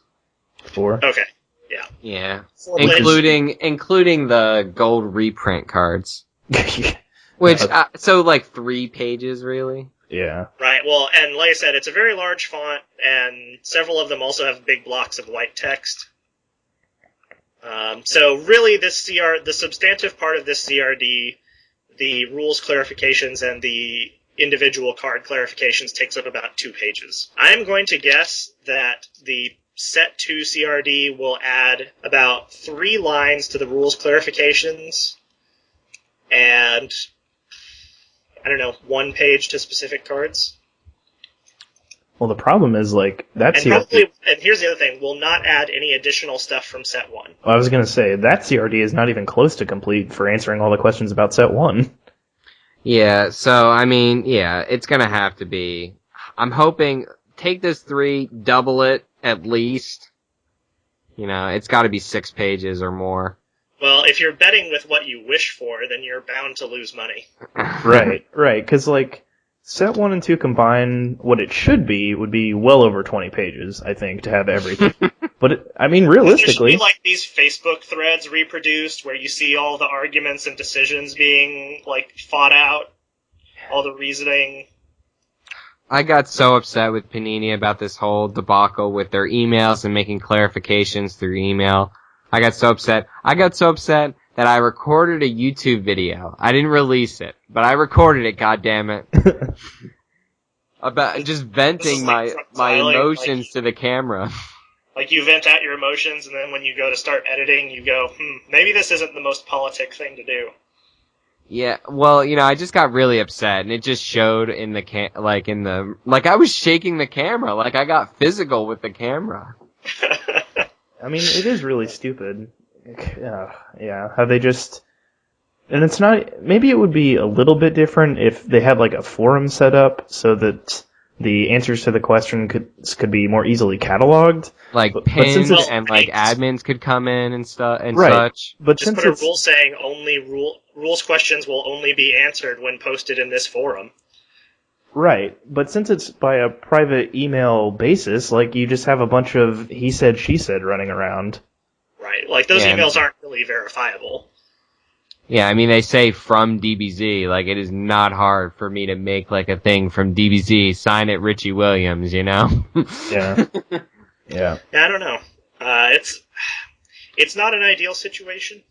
4. Okay, yeah. Yeah. 4 pages. Including the gold reprint cards. Which, so like 3 pages, really? Yeah. Right, well, and like I said, it's a very large font, and several of them also have big blocks of white text. So really, the substantive part of this CRD, the rules clarifications and the individual card clarifications takes up about 2 pages. I'm going to guess that the Set 2 CRD will add about 3 lines to the rules clarifications, and, I don't know, 1 page to specific cards. Well, the problem is, like, that's and here's the other thing, we'll not add any additional stuff from Set 1. I was going to say, that CRD is not even close to complete for answering all the questions about Set 1. Yeah, so, I mean, yeah, it's gonna have to be... I'm hoping, take this 3, double it, at least. You know, it's gotta be 6 pages or more. Well, if you're betting with what you wish for, then you're bound to lose money. Right, because, like, Set 1 and 2 combined, what it should be would be well over 20 pages, I think, to have everything. But, I mean, realistically... There should be, like, these Facebook threads reproduced where you see all the arguments and decisions being, like, fought out, all the reasoning. I got so upset with Panini about this whole debacle with their emails and making clarifications through email. I got so upset that I recorded a YouTube video. I didn't release it, but I recorded it, goddammit. About just venting my emotions to the camera. Like, you vent out your emotions, and then when you go to start editing, you go, maybe this isn't the most politic thing to do. Yeah, well, you know, I just got really upset, and it just showed in the I was shaking the camera, like I got physical with the camera. I mean, it is really stupid. Yeah, how they just... And it's not... Maybe it would be a little bit different if they had, like, a forum set up so that the answers to the question could be more easily cataloged. Like pins and, like, admins could come in and stuff and such. But just put a rule saying rules questions will only be answered when posted in this forum. Right, but since it's by a private email basis, like, you just have a bunch of he said, she said running around. Right, like, those emails aren't really verifiable. Yeah, I mean, they say from DBZ, like, it is not hard for me to make, like, a thing from DBZ, sign it Richie Williams, you know? Yeah. Yeah. I don't know. It's not an ideal situation.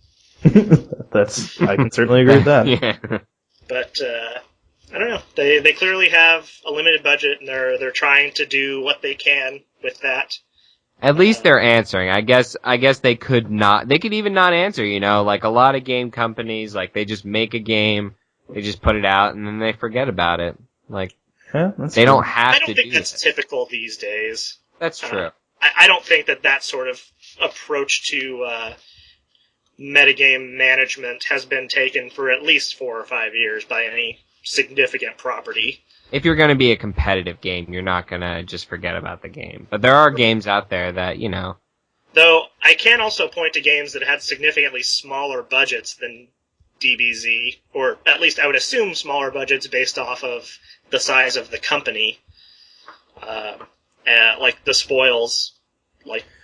I can certainly agree with that. Yeah. But, I don't know. They clearly have a limited budget, and they're trying to do what they can with that. At least they're answering. I guess they could even not answer, you know, like a lot of game companies, like they just make a game, they just put it out, and then they forget about it. Like, Yeah, that's They true. don't have I to don't think do that's that. typical these days. That's true. I don't think that sort of approach to metagame management has been taken for at least 4 or 5 years by any significant property. If you're going to be a competitive game, you're not going to just forget about the game. But there are games out there that, you know. Though I can also point to games that had significantly smaller budgets than DBZ, or at least I would assume smaller budgets based off of the size of the company. Like the Spoils,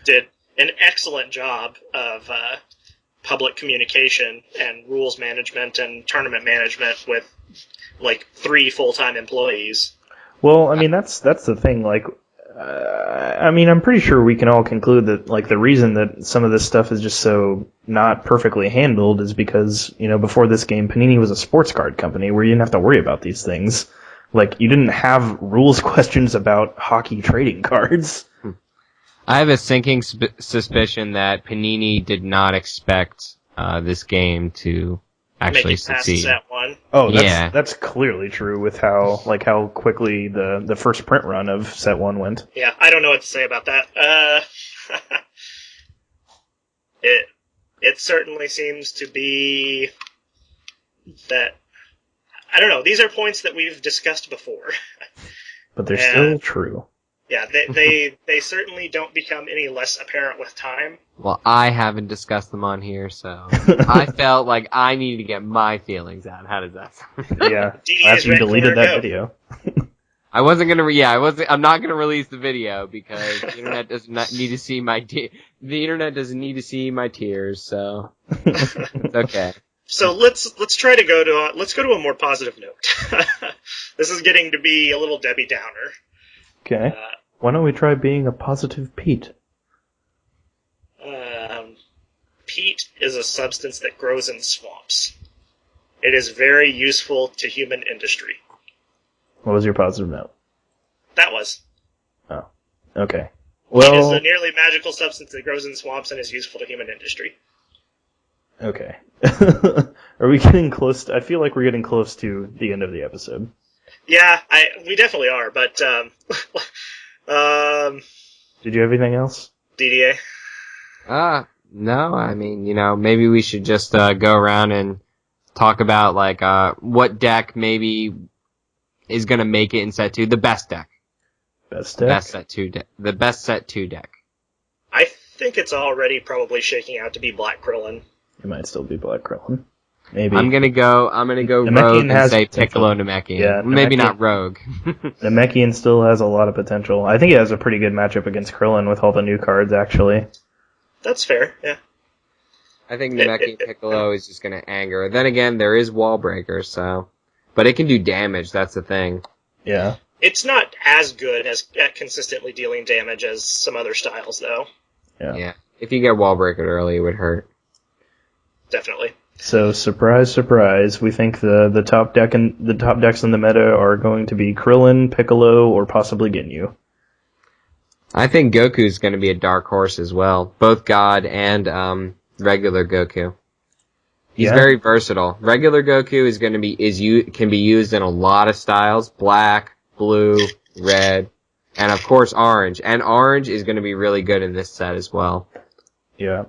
did an excellent job of public communication and rules management and tournament management with 3 full-time employees. Well, I mean, that's the thing. I'm pretty sure we can all conclude that the reason that some of this stuff is just so not perfectly handled is because before this game, Panini was a sports card company where you didn't have to worry about these things. You didn't have rules questions about hockey trading cards. I have a sinking suspicion that Panini did not expect this game to actually succeed. Set 1. Oh, yeah. That's clearly true with how quickly the first print run of set 1 went. Yeah, I don't know what to say about that. It certainly seems to be that, I don't know, these are points that we've discussed before. But they're still true. Yeah, they certainly don't become any less apparent with time. Well, I haven't discussed them on here, so I felt like I needed to get my feelings out. How does that sound? Yeah, after you deleted that video. I wasn't gonna. I'm not gonna release the video because the internet does not need to see the internet doesn't need to see my tears. So it's okay. So let's try to go to a more positive note. This is getting to be a little Debbie Downer. Okay. Why don't we try being a positive Pete? Peat is a substance that grows in swamps. It is very useful to human industry. What was your positive note? That was. Oh, okay. Well, Peat is a nearly magical substance that grows in swamps and is useful to human industry. Okay. Are we getting close? I feel like we're getting close to the end of the episode. Yeah, we definitely are, but did you have anything else? DDA? No, I mean, maybe we should just go around and talk about what deck maybe is going to make it in set 2, the best deck. Best deck? The best set 2 deck. I think it's already probably shaking out to be Black Krillin. It might still be Black Krillin. Maybe. I'm gonna go Rogue and say Piccolo Namekian. Yeah, maybe not Rogue. Namekian still has a lot of potential. I think he has a pretty good matchup against Krillin with all the new cards, actually. That's fair, yeah. I think Namekian Piccolo is just gonna anger. Then again, there is Wallbreaker, so... But it can do damage, that's the thing. Yeah. It's not as good at consistently dealing damage as some other styles, though. Yeah. If you get Wallbreaker early, it would hurt. Definitely. So, surprise, surprise, we think the top decks in the meta are going to be Krillin, Piccolo, or possibly Ginyu. I think Goku's going to be a dark horse as well. Both God and regular Goku. He's very versatile. Regular Goku is going to can be used in a lot of styles: black, blue, red, and of course orange. And orange is going to be really good in this set as well. Yeah.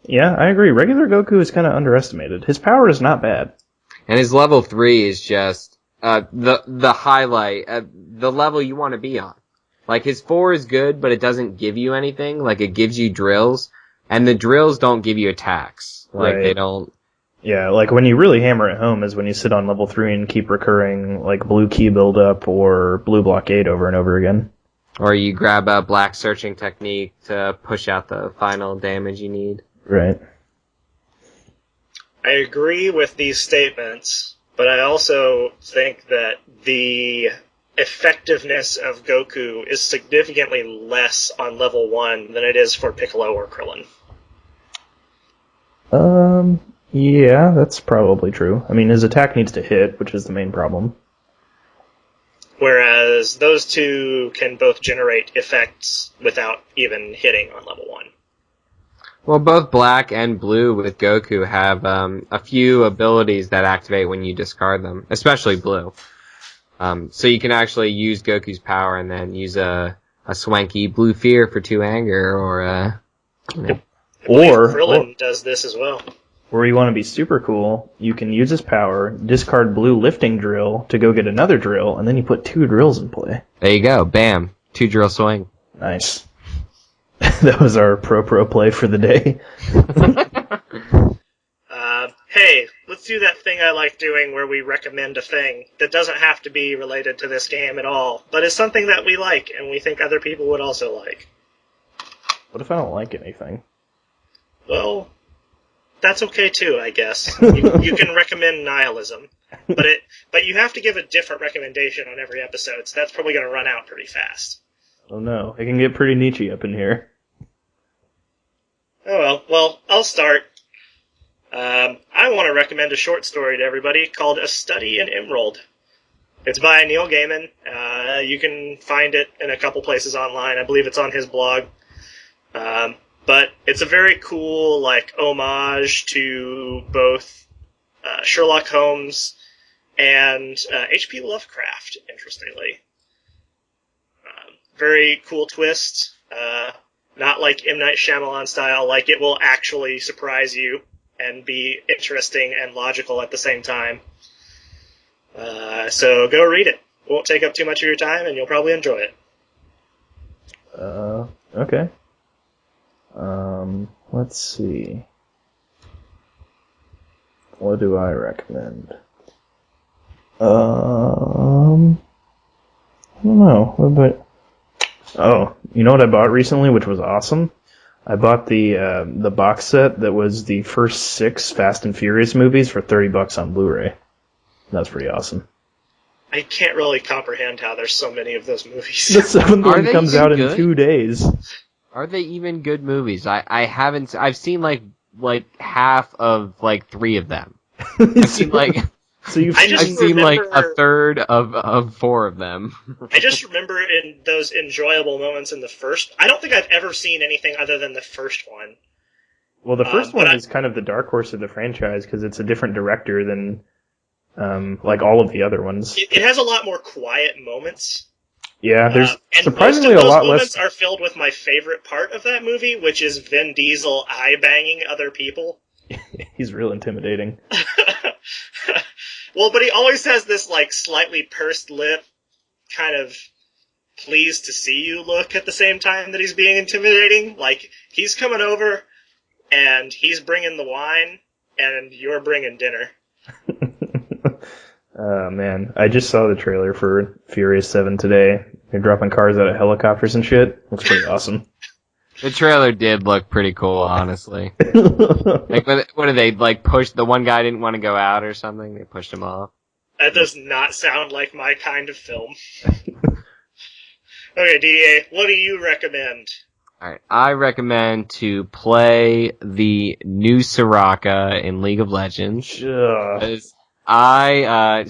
Yeah, I agree. Regular Goku is kind of underestimated. His power is not bad. And his level 3 is just the highlight, the level you want to be on. His 4 is good, but it doesn't give you anything. It gives you drills, and the drills don't give you attacks. Right. They don't... Yeah, when you really hammer it home is when you sit on level 3 and keep recurring, blue key buildup or blue blockade over and over again. Or you grab a black searching technique to push out the final damage you need. Right. I agree with these statements, but I also think that the effectiveness of Goku is significantly less on level 1 than it is for Piccolo or Krillin. Yeah, that's probably true. I mean, his attack needs to hit, which is the main problem. Whereas those two can both generate effects without even hitting on level 1. Well, both black and blue with Goku have a few abilities that activate when you discard them, especially blue. So you can actually use Goku's power and then use a swanky blue fear for 2 anger, or Krillin does this as well. Or you want to be super cool, you can use his power, discard blue lifting drill to go get another drill, and then you put 2 drills in play. There you go, bam, 2 drill swing. Nice. That was our pro play for the day. Hey, let's do that thing I like doing where we recommend a thing that doesn't have to be related to this game at all, but is something that we like and we think other people would also like. What if I don't like anything? Well, that's okay too, I guess. You can recommend nihilism, but you have to give a different recommendation on every episode, so that's probably going to run out pretty fast. Oh no, it can get pretty niche up in here. Oh well, I'll start. I want to recommend a short story to everybody called A Study in Emerald. It's by Neil Gaiman. You can find it in a couple places online. I believe it's on his blog. But it's a very cool, homage to both Sherlock Holmes and H.P. Lovecraft, interestingly. Very cool twist. Not like M. Night Shyamalan style, it will actually surprise you and be interesting and logical at the same time. So go read it. Won't take up too much of your time, and you'll probably enjoy it. Okay. Let's see. What do I recommend? I don't know. What about... Oh, you know what I bought recently, which was awesome? I bought the box set that was the first 6 Fast and Furious movies for $30 on Blu-ray. That's pretty awesome. I can't really comprehend how there's so many of those movies. The 7th one comes out in 2 days. Are they even good movies? I haven't. I've seen like half of 3 of them. I've seen So I've seen a third of 4 of them. I just remember in those enjoyable moments in the first. I don't think I've ever seen anything other than the first one. Well, the first one is kind of the dark horse of the franchise because it's a different director than all of the other ones. It has a lot more quiet moments. Yeah, there's and surprisingly most of a lot those moments less. are filled with my favorite part of that movie, which is Vin Diesel eye-banging other people. He's real intimidating. Well, but he always has this, slightly pursed lip, kind of pleased to see you look at the same time that he's being intimidating. He's coming over, and he's bringing the wine, and you're bringing dinner. Oh, man. I just saw the trailer for Furious 7 today. They're dropping cars out of helicopters and shit. Looks pretty awesome. The trailer did look pretty cool, honestly. What did they, push? The one guy didn't want to go out or something? They pushed him off? That does not sound like my kind of film. Okay, DDA, what do you recommend? Alright, I recommend to play the new Soraka in League of Legends. I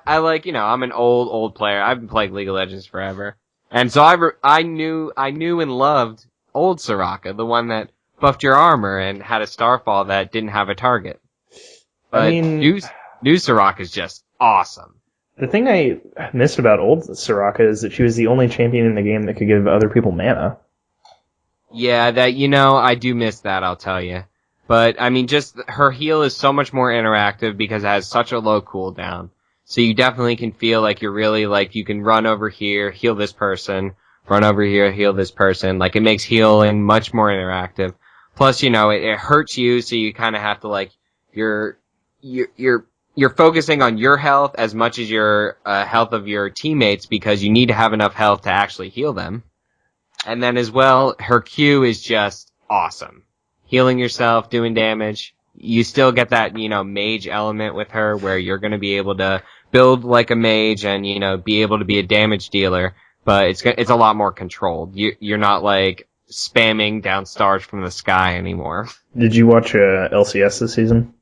I'm an old player. I've been playing League of Legends forever. And so I knew and loved old Soraka, the one that buffed your armor and had a starfall that didn't have a target. But new Soraka is just awesome. The thing I missed about old Soraka is that she was the only champion in the game that could give other people mana. Yeah, I do miss that, I'll tell you. But, just her heal is so much more interactive because it has such a low cooldown. So you definitely can feel like you're really, you can run over here, heal this person, run over here, heal this person. It makes healing much more interactive. Plus, it hurts you, so you kind of have to, you're focusing on your health as much as your health of your teammates because you need to have enough health to actually heal them. And then as well, her Q is just awesome. Healing yourself, doing damage. You still get that, mage element with her where you're going to be able to build like a mage and, be able to be a damage dealer, but it's a lot more controlled. You're not spamming down stars from the sky anymore. Did you watch LCS this season?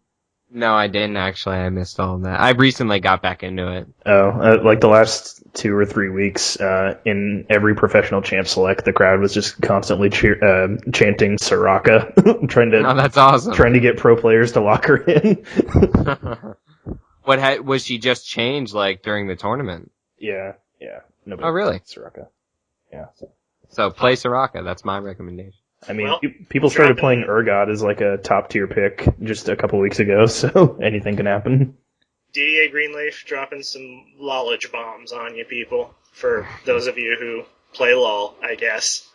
No, I didn't actually. I missed all of that. I recently got back into it. Oh, the last 2 or 3 weeks, in every professional champ select, the crowd was just constantly chanting Soraka, that's awesome. Trying to get pro players to lock her in. Was she just changed during the tournament? Yeah. Nobody Oh, really? plays Soraka. Yeah. So play Soraka. That's my recommendation. I mean, Well, people started playing Urgot as like a top tier pick just a couple weeks ago, so anything can happen. Didier Greenleaf dropping some knowledge bombs on you people, for those of you who play LOL, I guess.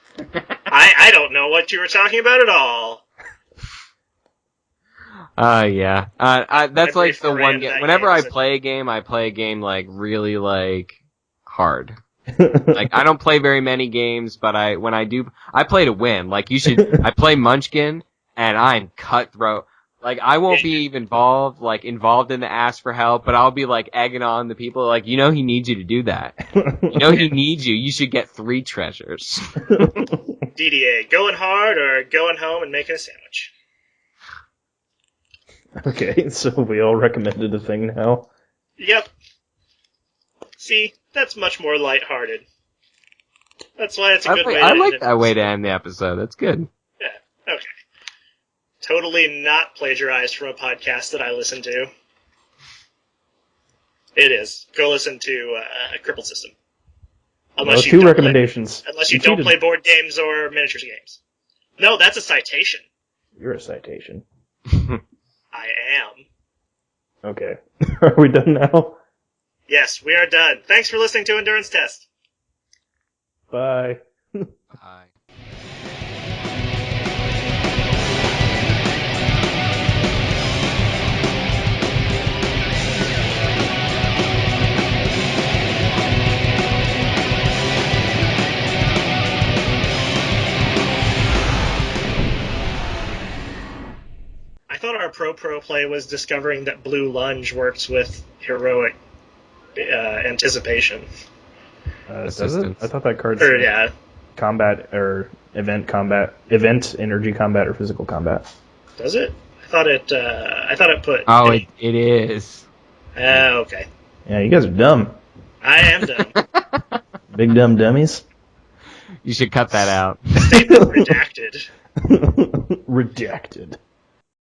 I don't know what you were talking about at all. Yeah. That's like the one ran game. that Whenever game I as a- play a game like really like hard. Like I don't play very many games, but when I do, I play to win. Like I play Munchkin, and I'm cutthroat. Like I won't be even involved in the ask for help, but I'll be like egging on the people. Like he needs you to do that. He needs you. You should get 3 treasures. DDA, going hard or going home and making a sandwich? Okay, so we all recommended a thing now. Yep. See, that's much more lighthearted. That's why it's a good way to I end like it. that way to end the episode. That's good. Yeah, okay. Totally not plagiarized from a podcast that I listen to. It is. Go listen to Crippled System. Well, 2 recommendations. Unless you don't play board games or miniatures games. No, that's a citation. You're a citation. I am. Okay. Are we done now? Yes, we are done. Thanks for listening to Endurance Test. Bye. Bye. I thought our pro play was discovering that Blue Lunge works with heroic anticipation. Does it? Assistance. I thought that card's Yeah. combat or event energy combat or physical combat. Does it? I thought it put. Oh, it is. Okay. Yeah, you guys are dumb. I am done. Big dumb dummies. You should cut that out. Statement redacted. Redacted.